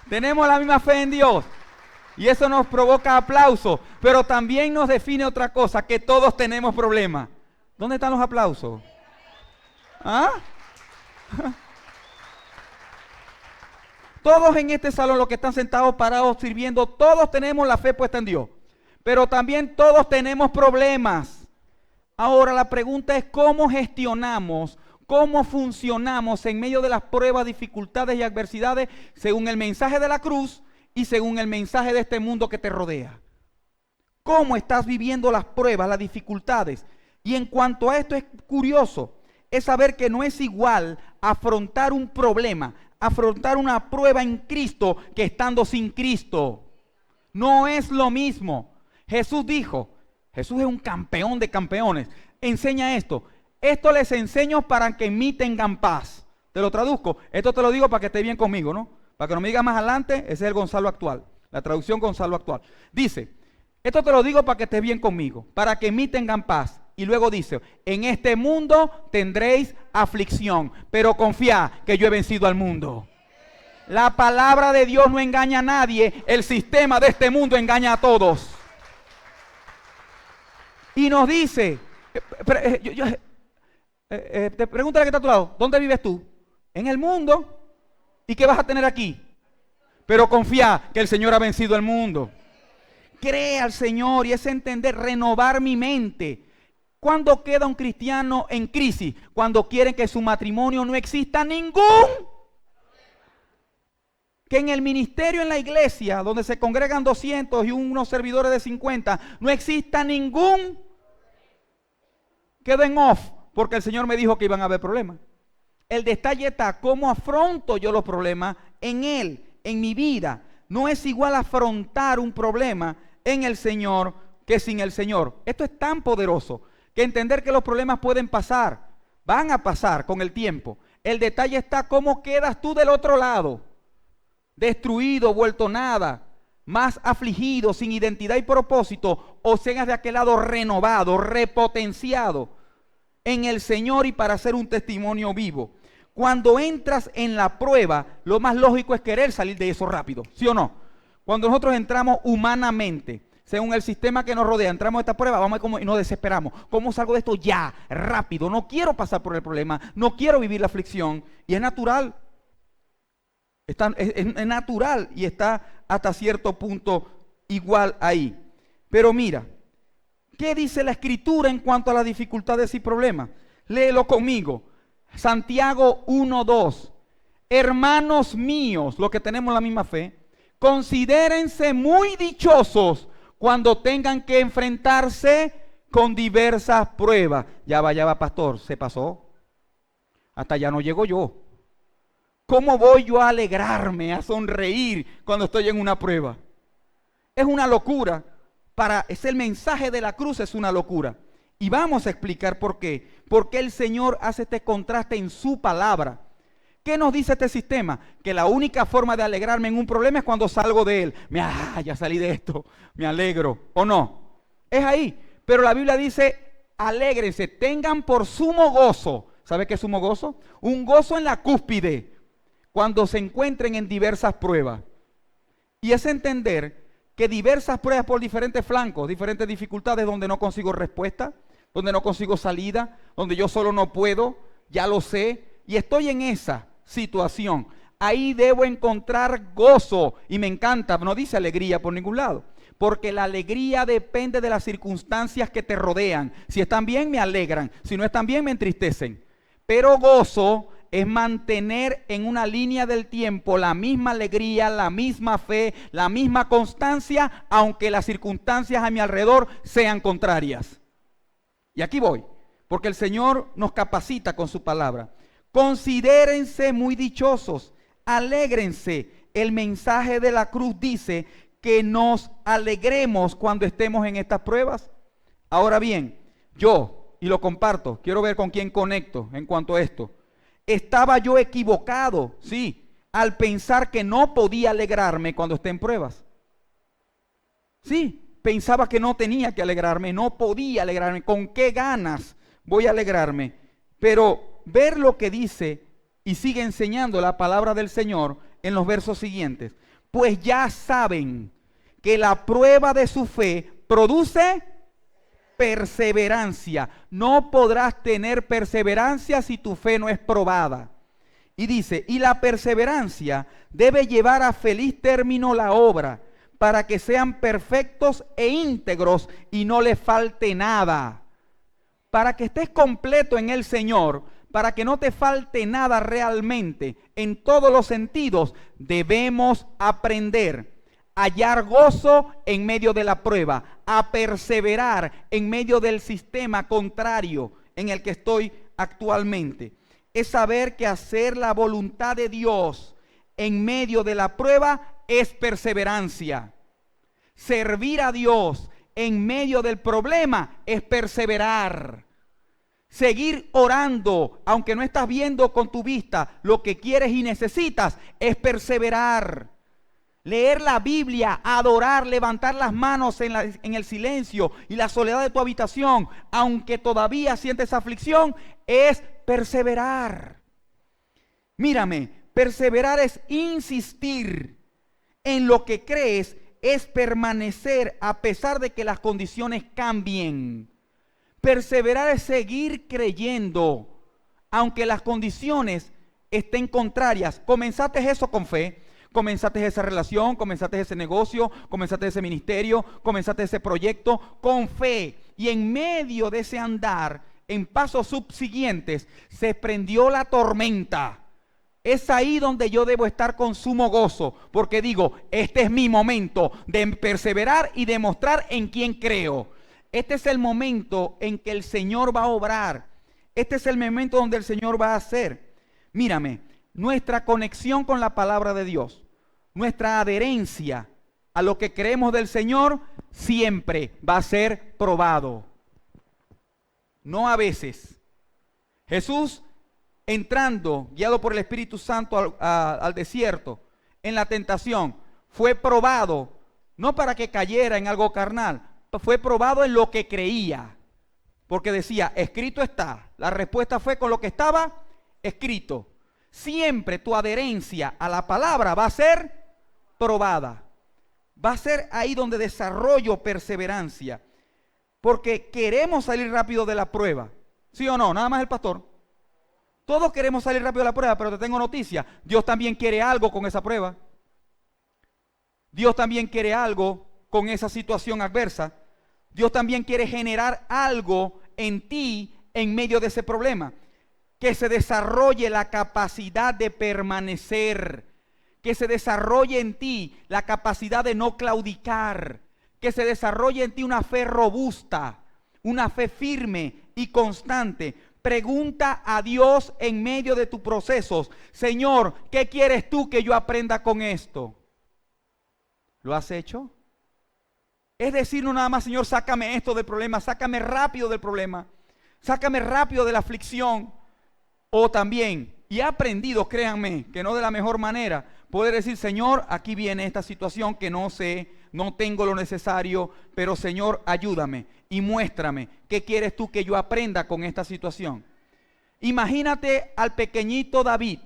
Tenemos la misma fe en Dios y eso nos provoca aplausos, pero también nos define otra cosa, que todos tenemos problemas. ¿Dónde están los aplausos? ¿Ah? Todos en este salón, los que están sentados, parados, sirviendo, todos tenemos la fe puesta en Dios. Pero también todos tenemos problemas. Ahora la pregunta es cómo gestionamos, cómo funcionamos en medio de las pruebas, dificultades y adversidades según el mensaje de la cruz y según el mensaje de este mundo que te rodea. ¿Cómo estás viviendo las pruebas, las dificultades? Y en cuanto a esto es curioso, es saber que no es igual afrontar un problema, afrontar una prueba en Cristo que estando sin Cristo. No es lo mismo. Jesús dijo, Jesús es un campeón de campeones. Enseña esto. Esto les enseño para que en mí tengan paz. Te lo traduzco. Esto te lo digo para que esté bien conmigo, ¿no? Para que no me digas más adelante, ese es el Gonzalo actual. La traducción Gonzalo actual. Dice, esto te lo digo para que estés bien conmigo, para que en mí tengan paz. Y luego dice, en este mundo tendréis aflicción, pero confiad que yo he vencido al mundo. La palabra de Dios no engaña a nadie, el sistema de este mundo engaña a todos. Y nos dice, te pregunta la que está a tu lado, ¿dónde vives tú? En el mundo. ¿Y qué vas a tener aquí? Pero confía que el Señor ha vencido al mundo. Cree al Señor y es entender, renovar mi mente. ¿Cuándo queda un cristiano en crisis? Cuando quieren que su matrimonio no exista ningún. Que en el ministerio, en la iglesia, donde se congregan 200 y unos servidores de 50, no exista ningún. Quedo en off, porque el Señor me dijo que iban a haber problemas. El detalle está, ¿cómo afronto yo los problemas en Él, en mi vida? No es igual afrontar un problema en el Señor que sin el Señor. Esto es tan poderoso que entender que los problemas pueden pasar, van a pasar con el tiempo. El detalle está cómo quedas tú del otro lado, destruido, vuelto nada, más afligido, sin identidad y propósito, o seas de aquel lado renovado, repotenciado en el Señor y para ser un testimonio vivo. Cuando entras en la prueba, lo más lógico es querer salir de eso rápido, ¿sí o no? Cuando nosotros entramos humanamente, según el sistema que nos rodea, entramos a esta prueba, vamos a ver cómo y nos desesperamos. ¿Cómo salgo de esto ya, rápido? No quiero pasar por el problema, no quiero vivir la aflicción. Y es natural. Es natural y está hasta cierto punto igual ahí. Pero mira, ¿qué dice la Escritura en cuanto a las dificultades y problemas? Léelo conmigo. Santiago 1:2. Hermanos míos, los que tenemos la misma fe, considérense muy dichosos cuando tengan que enfrentarse con diversas pruebas. Ya va, pastor, se pasó. Hasta ya no llego yo. ¿Cómo voy yo a alegrarme, a sonreír cuando estoy en una prueba? Es una locura. Es el mensaje de la cruz, es una locura. Y vamos a explicar por qué. Porque el Señor hace este contraste en su palabra. ¿Qué nos dice este sistema? Que la única forma de alegrarme en un problema es cuando salgo de él. Ya salí de esto, me alegro. ¿O no? Es ahí. Pero la Biblia dice, alégrense, tengan por sumo gozo. ¿Sabe qué es sumo gozo? Un gozo en la cúspide, cuando se encuentren en diversas pruebas. Y es entender que diversas pruebas por diferentes flancos, diferentes dificultades donde no consigo respuesta, donde no consigo salida, donde yo solo no puedo, ya lo sé, y estoy en esa situación. Ahí debo encontrar gozo, y me encanta, no dice alegría por ningún lado, porque la alegría depende de las circunstancias que te rodean. Si están bien, me alegran, si no están bien, me entristecen. Pero gozo es mantener en una línea del tiempo la misma alegría, la misma fe, la misma constancia, aunque las circunstancias a mi alrededor sean contrarias. Y aquí voy, porque el Señor nos capacita con su palabra. Considérense muy dichosos, alégrense. El mensaje de la cruz dice que nos alegremos cuando estemos en estas pruebas. Ahora bien, yo, y lo comparto, quiero ver con quién conecto en cuanto a esto. Estaba yo equivocado, sí, al pensar que no podía alegrarme cuando esté en pruebas. Sí, pensaba que no tenía que alegrarme, no podía alegrarme. ¿Con qué ganas voy a alegrarme? Pero ver lo que dice y sigue enseñando la palabra del Señor en los versos siguientes. Pues ya saben que la prueba de su fe produce perseverancia. No podrás tener perseverancia si tu fe no es probada. Y dice, y la perseverancia debe llevar a feliz término la obra, para que sean perfectos e íntegros y no les falte nada. Para que estés completo en el Señor, para que no te falte nada realmente, en todos los sentidos, debemos aprender a hallar gozo en medio de la prueba, a perseverar en medio del sistema contrario en el que estoy actualmente. Es saber que hacer la voluntad de Dios en medio de la prueba es perseverancia. Servir a Dios en medio del problema es perseverar. Seguir orando, aunque no estás viendo con tu vista lo que quieres y necesitas, es perseverar. Leer la Biblia, adorar, levantar las manos en el silencio y la soledad de tu habitación, aunque todavía sientes aflicción, es perseverar. Mírame, perseverar es insistir en lo que crees, es permanecer a pesar de que las condiciones cambien. Perseverar es seguir creyendo, aunque las condiciones estén contrarias. Comenzaste eso con fe. Comenzaste esa relación, comenzaste ese negocio, comenzaste ese ministerio, comenzaste ese proyecto con fe. Y en medio de ese andar, en pasos subsiguientes, se prendió la tormenta. Es ahí donde yo debo estar con sumo gozo, porque digo, este es mi momento de perseverar y demostrar en quién creo. Este es el momento en que el Señor va a obrar. Este es el momento donde el Señor va a hacer. Mírame. Nuestra conexión con la palabra de Dios, nuestra adherencia a lo que creemos del Señor, siempre va a ser probado. No a veces. Jesús, entrando, guiado por el Espíritu Santo al desierto, en la tentación, fue probado, no para que cayera en algo carnal, fue probado en lo que creía. Porque decía, escrito está. La respuesta fue con lo que estaba escrito. Siempre tu adherencia a la palabra va a ser probada. Va a ser ahí donde desarrollo perseverancia. Porque queremos salir rápido de la prueba. ¿Sí o no? Nada más el pastor. Todos queremos salir rápido de la prueba, pero te tengo noticia. Dios también quiere algo con esa prueba. Dios también quiere algo con esa situación adversa. Dios también quiere generar algo en ti en medio de ese problema. Que se desarrolle la capacidad de permanecer, que se desarrolle en ti la capacidad de no claudicar, que se desarrolle en ti una fe robusta, una fe firme y constante. Pregunta a Dios en medio de tus procesos, Señor, ¿qué quieres tú que yo aprenda con esto? ¿Lo has hecho? Es decir, no nada más, Señor, sácame esto del problema, sácame rápido del problema, sácame rápido de la aflicción. O también, y he aprendido, créanme, que no de la mejor manera, poder decir, Señor, aquí viene esta situación que no sé no tengo lo necesario, pero Señor, ayúdame y muéstrame qué quieres tú que yo aprenda con esta situación. Imagínate al pequeñito David,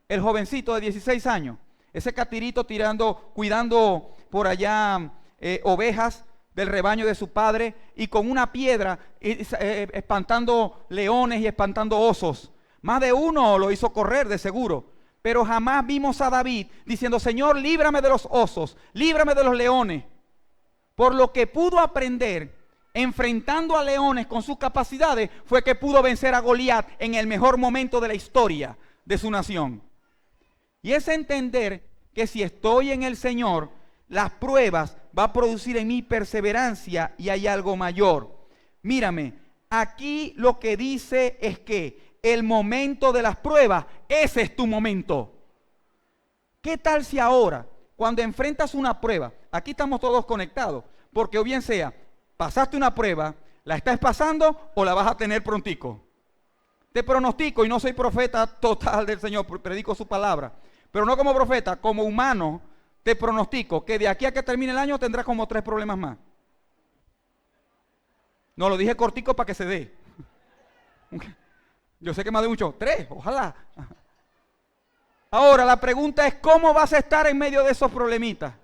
el jovencito de 16 años, ese catirito cuidando por allá ovejas del rebaño de su padre y con una piedra espantando leones y espantando osos. Más de uno lo hizo correr de seguro, pero jamás vimos a David diciendo, Señor, líbrame de los osos, líbrame de los leones. Por lo que pudo aprender enfrentando a leones con sus capacidades, fue que pudo vencer a Goliat en el mejor momento de la historia de su nación. Y es entender que si estoy en el Señor, las pruebas va a producir en mí perseverancia y hay algo mayor. Mírame, aquí lo que dice es que el momento de las pruebas, ese es tu momento. ¿Qué tal si ahora, cuando enfrentas una prueba, aquí estamos todos conectados, porque o bien sea, pasaste una prueba, la estás pasando o la vas a tener prontico? Te pronostico, y no soy profeta total del Señor, predico su palabra, pero no como profeta, como humano, te pronostico que de aquí a que termine el año tendrás como 3 problemas más. No, lo dije cortico para que se dé. Yo sé que más de mucho, 3, ojalá. Ahora, la pregunta es, ¿cómo vas a estar en medio de esos problemitas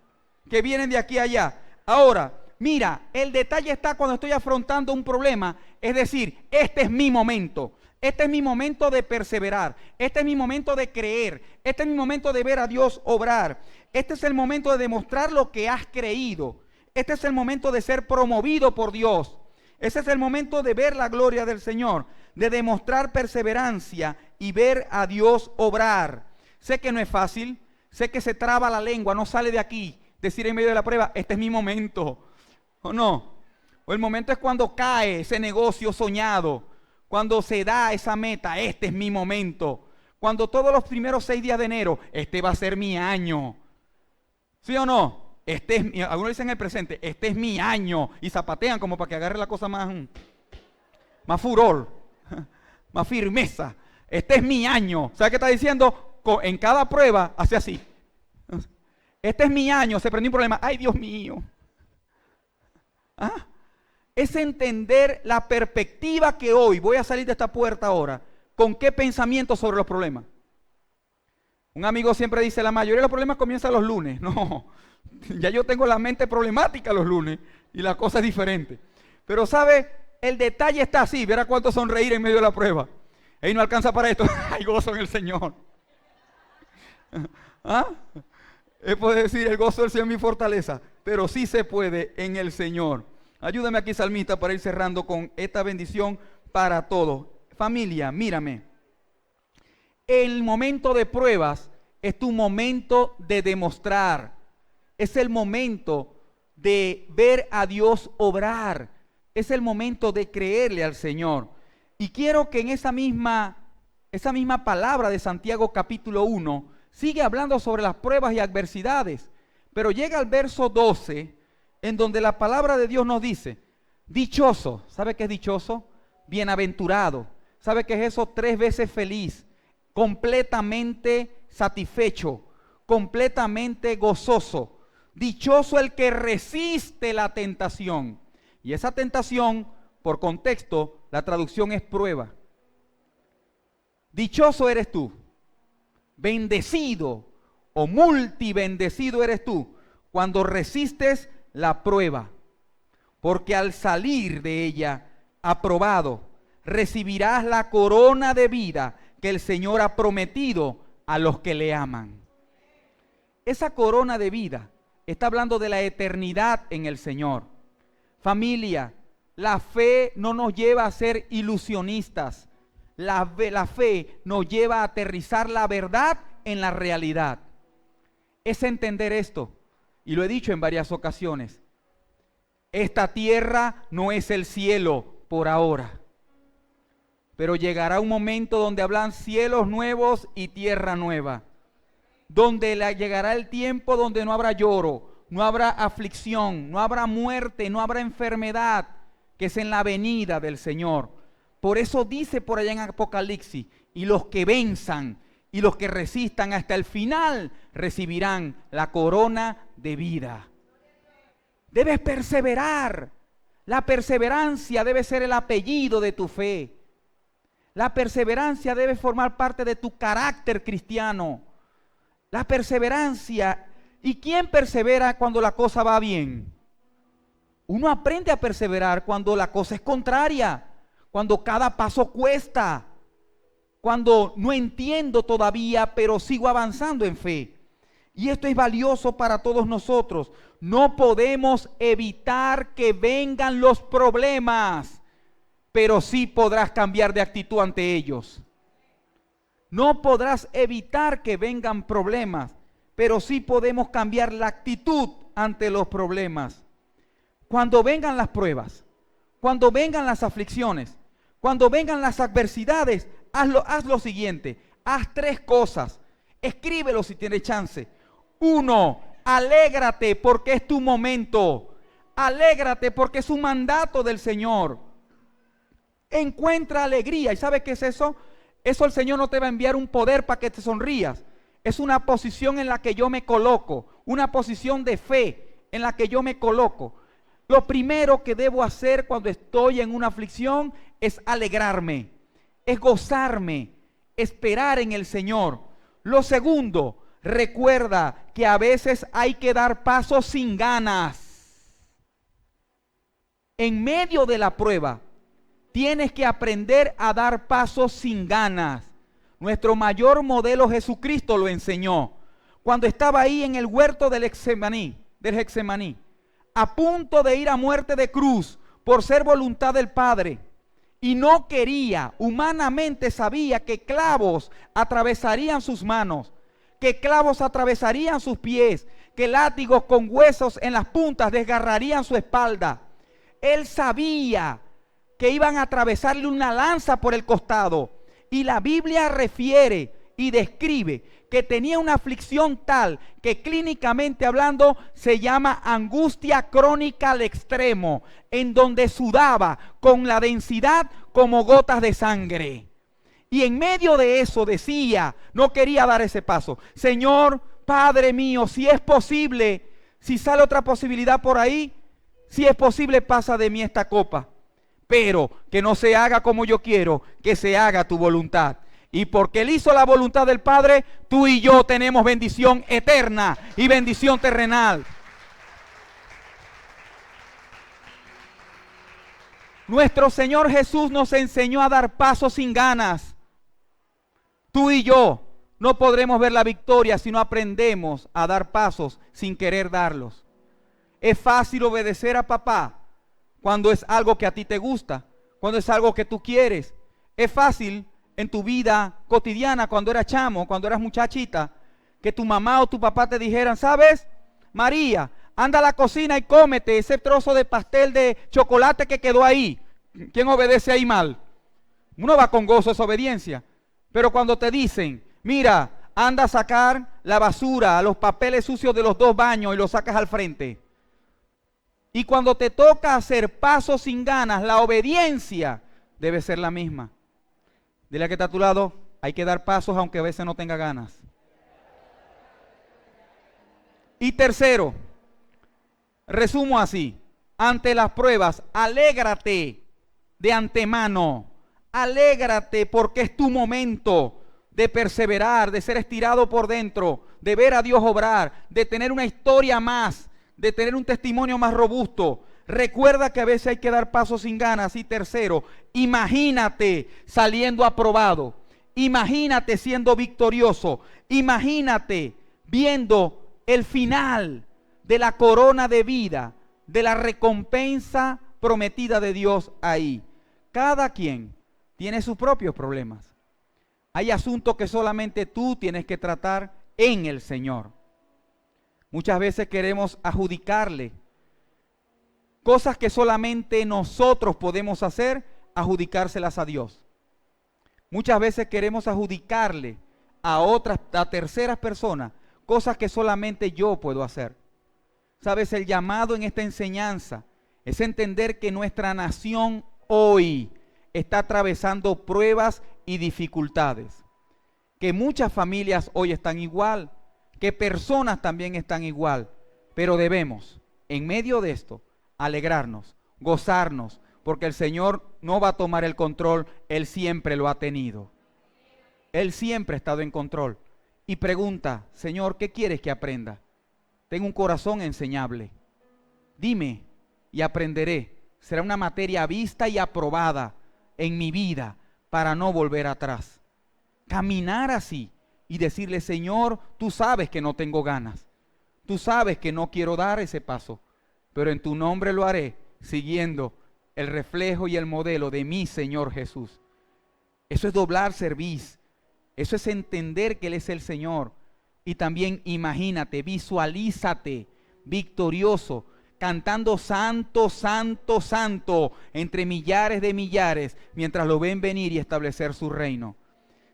que vienen de aquí a allá? Ahora, mira, el detalle está cuando estoy afrontando un problema, es decir, este es mi momento. Este es mi momento de perseverar, este es mi momento de creer, este es mi momento de ver a Dios obrar, este es el momento de demostrar lo que has creído, este es el momento de ser promovido por Dios, ese es el momento de ver la gloria del Señor, de demostrar perseverancia y ver a Dios obrar. Sé que no es fácil, sé que se traba la lengua, no sale de aquí, decir en medio de la prueba, este es mi momento, ¿o no? O el momento es cuando cae ese negocio soñado, cuando se da esa meta, este es mi momento. Cuando todos los primeros 6 días de enero, este va a ser mi año. ¿Sí o no? Algunos dicen en el presente, este es mi año. Y zapatean como para que agarre la cosa más furor, más firmeza. Este es mi año. ¿Sabe qué está diciendo? En cada prueba hace así. Este es mi año, se prendió un problema. ¡Ay, Dios mío! ¿Ah? Es entender la perspectiva que hoy voy a salir de esta puerta ahora. ¿Con qué pensamiento sobre los problemas? Un amigo siempre dice, la mayoría de los problemas comienzan los lunes. No, ya yo tengo la mente problemática los lunes y la cosa es diferente. Pero ¿sabe? El detalle está así, verá cuánto sonreír en medio de la prueba. Ey, no alcanza para esto. Hay gozo en el Señor. ¿Ah? Él puede decir, el gozo del Señor es mi fortaleza, pero sí se puede en el Señor. Ayúdame aquí, salmista, para ir cerrando con esta bendición para todos. Familia, mírame. El momento de pruebas es tu momento de demostrar. Es el momento de ver a Dios obrar. Es el momento de creerle al Señor. Y quiero que en esa misma palabra de Santiago capítulo 1 sigue hablando sobre las pruebas y adversidades. Pero llega al verso 12, en donde la palabra de Dios nos dice, dichoso, ¿sabe qué es dichoso? Bienaventurado, ¿sabe qué es eso? 3 veces feliz, completamente satisfecho, completamente gozoso. Dichoso el que resiste la tentación. Y esa tentación, por contexto, la traducción es prueba. Dichoso eres tú, bendecido o multibendecido eres tú, cuando resistes la prueba, porque al salir de ella aprobado, recibirás la corona de vida que el Señor ha prometido a los que le aman. Esa corona de vida está hablando de la eternidad en el Señor. Familia, la fe no nos lleva a ser ilusionistas. La fe nos lleva a aterrizar la verdad en la realidad. Es entender esto. Y lo he dicho en varias ocasiones. Esta tierra no es el cielo por ahora. Pero llegará un momento donde habrán cielos nuevos y tierra nueva. Donde llegará el tiempo donde no habrá lloro, no habrá aflicción, no habrá muerte, no habrá enfermedad, que es en la venida del Señor. Por eso dice por allá en Apocalipsis, y los que venzan y los que resistan hasta el final recibirán la corona de vida. Debes perseverar. La perseverancia debe ser el apellido de tu fe. La perseverancia debe formar parte de tu carácter cristiano. La perseverancia. ¿Y quién persevera cuando la cosa va bien? Uno aprende a perseverar cuando la cosa es contraria, cuando cada paso cuesta, cuando no entiendo todavía, pero sigo avanzando en fe. Y esto es valioso para todos nosotros. No podemos evitar que vengan los problemas, pero sí podrás cambiar de actitud ante ellos. No podrás evitar que vengan problemas, pero sí podemos cambiar la actitud ante los problemas. Cuando vengan las pruebas, cuando vengan las aflicciones, cuando vengan las adversidades, haz lo siguiente. Haz 3 cosas. Escríbelo si tienes chance. 1, alégrate porque es tu momento. Alégrate porque es un mandato del Señor. Encuentra alegría. ¿Y sabes qué es eso? Eso el Señor no te va a enviar un poder para que te sonrías. Es una posición en la que yo me coloco. Una posición de fe en la que yo me coloco. Lo primero que debo hacer cuando estoy en una aflicción es alegrarme, es gozarme, esperar en el Señor. Lo segundo, recuerda que a veces hay que dar pasos sin ganas. En medio de la prueba, tienes que aprender a dar pasos sin ganas. Nuestro mayor modelo Jesucristo lo enseñó. Cuando estaba ahí en el huerto del Getsemaní, a punto de ir a muerte de cruz por ser voluntad del Padre, y no quería, humanamente sabía que clavos atravesarían sus manos, que clavos atravesarían sus pies, que látigos con huesos en las puntas desgarrarían su espalda. Él sabía que iban a atravesarle una lanza por el costado, y la Biblia refiere y describe que tenía una aflicción tal que clínicamente hablando se llama angustia crónica al extremo, en donde sudaba con la densidad como gotas de sangre. Y en medio de eso decía, no quería dar ese paso: Señor, Padre mío, si es posible, si sale otra posibilidad por ahí, si es posible, pasa de mí esta copa, pero que no se haga como yo quiero, que se haga tu voluntad. Y porque Él hizo la voluntad del Padre, tú y yo tenemos bendición eterna y bendición terrenal. Nuestro Señor Jesús nos enseñó a dar pasos sin ganas. Tú y yo no podremos ver la victoria si no aprendemos a dar pasos sin querer darlos. Es fácil obedecer a papá cuando es algo que a ti te gusta, cuando es algo que tú quieres. Es fácil en tu vida cotidiana, cuando eras chamo, cuando eras muchachita, que tu mamá o tu papá te dijeran: ¿sabes, María? Anda a la cocina y cómete ese trozo de pastel de chocolate que quedó ahí. ¿Quién obedece ahí mal? Uno va con gozo, esa obediencia. Pero cuando te dicen: mira, anda a sacar la basura, los papeles sucios de los 2 baños y los sacas al frente. Y cuando te toca hacer pasos sin ganas, la obediencia debe ser la misma. Dile a que está a tu lado: hay que dar pasos aunque a veces no tenga ganas. Y tercero, resumo así: ante las pruebas, alégrate de antemano. Alégrate porque es tu momento de perseverar, de ser estirado por dentro, de ver a Dios obrar, de tener una historia más, de tener un testimonio más robusto. Recuerda que a veces hay que dar pasos sin ganas. Y tercero, imagínate saliendo aprobado. Imagínate siendo victorioso. Imagínate viendo el final de la corona de vida, de la recompensa prometida de Dios ahí. Cada quien tiene sus propios problemas. Hay asuntos que solamente tú tienes que tratar en el Señor. Muchas veces queremos adjudicarle cosas que solamente nosotros podemos hacer, adjudicárselas a Dios. Muchas veces queremos adjudicarle a terceras personas cosas que solamente yo puedo hacer. Sabes, el llamado en esta enseñanza es entender que nuestra nación hoy está atravesando pruebas y dificultades, que muchas familias hoy están igual, que personas también están igual, pero debemos en medio de esto, alegrarnos, gozarnos, porque el Señor no va a tomar el control, Él siempre lo ha tenido. Él siempre ha estado en control. Y pregunta, Señor, ¿qué quieres que aprenda? Tengo un corazón enseñable. Dime y aprenderé. Será una materia vista y aprobada en mi vida para no volver atrás. Caminar así y decirle, Señor, tú sabes que no tengo ganas. Tú sabes que no quiero dar ese paso, pero en tu nombre lo haré, siguiendo el reflejo y el modelo de mi Señor Jesús. Eso es doblar cerviz. Eso es entender que Él es el Señor. Y también imagínate, visualízate victorioso, cantando santo, santo, santo, entre millares de millares, mientras lo ven venir y establecer su reino.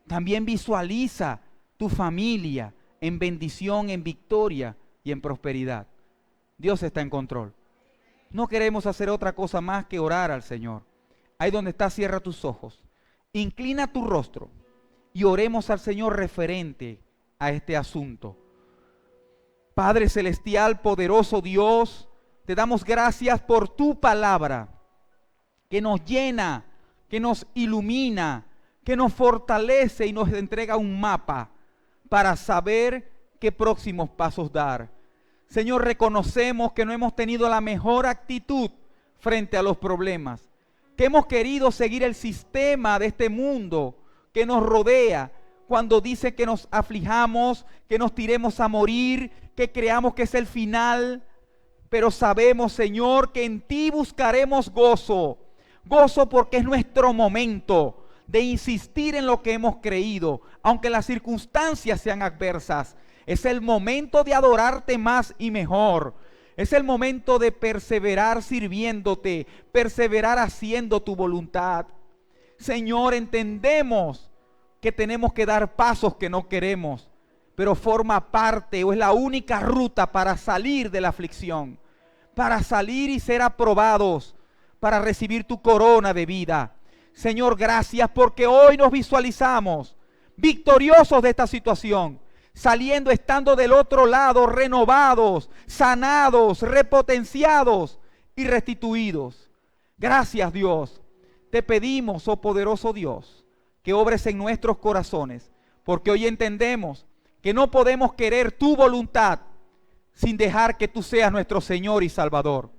También visualiza tu familia en bendición, en victoria y en prosperidad. Dios está en control. No queremos hacer otra cosa más que orar al Señor. Ahí donde estás, cierra tus ojos, inclina tu rostro y oremos al Señor referente a este asunto. Padre celestial, poderoso Dios, te damos gracias por tu palabra que nos llena, que nos ilumina, que nos fortalece y nos entrega un mapa para saber qué próximos pasos dar. Señor, reconocemos que no hemos tenido la mejor actitud frente a los problemas, que hemos querido seguir el sistema de este mundo que nos rodea, cuando dice que nos aflijamos, que nos tiremos a morir, que creamos que es el final. Pero sabemos, Señor, que en ti buscaremos gozo. Gozo porque es nuestro momento de insistir en lo que hemos creído, aunque las circunstancias sean adversas. Es el momento de adorarte más y mejor. Es el momento de perseverar sirviéndote, perseverar haciendo tu voluntad. Señor, entendemos que tenemos que dar pasos que no queremos, pero forma parte o es la única ruta para salir de la aflicción, para salir y ser aprobados, para recibir tu corona de vida. Señor, gracias porque hoy nos visualizamos victoriosos de esta situación, saliendo, estando del otro lado, renovados, sanados, repotenciados y restituidos. Gracias, Dios. Te pedimos, oh poderoso Dios, que obres en nuestros corazones, porque hoy entendemos que no podemos querer tu voluntad sin dejar que tú seas nuestro Señor y Salvador.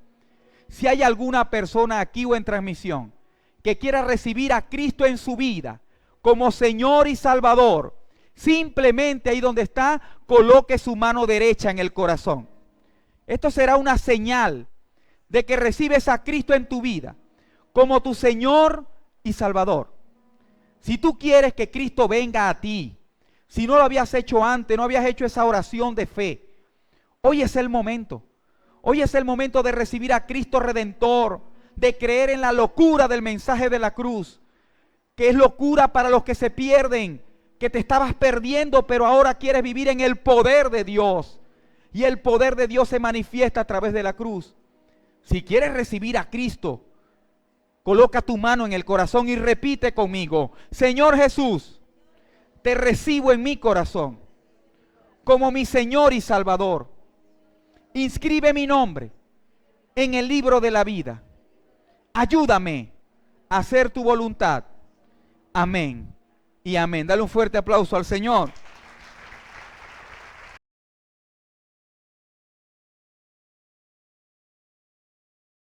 Si hay alguna persona aquí o en transmisión que quiera recibir a Cristo en su vida como Señor y Salvador, simplemente ahí donde está, coloque su mano derecha en el corazón. Esto será una señal de que recibes a Cristo en tu vida como tu Señor y Salvador. Si tú quieres que Cristo venga a ti, si no lo habías hecho antes, no habías hecho esa oración de fe, hoy es el momento. Hoy es el momento de recibir a Cristo Redentor, de creer en la locura del mensaje de la cruz, que es locura para los que se pierden, que te estabas perdiendo, pero ahora quieres vivir en el poder de Dios. Y el poder de Dios se manifiesta a través de la cruz. Si quieres recibir a Cristo, coloca tu mano en el corazón y repite conmigo: Señor Jesús, te recibo en mi corazón como mi Señor y Salvador. Inscribe mi nombre en el libro de la vida. Ayúdame a hacer tu voluntad. Amén y amén. Dale un fuerte aplauso al Señor.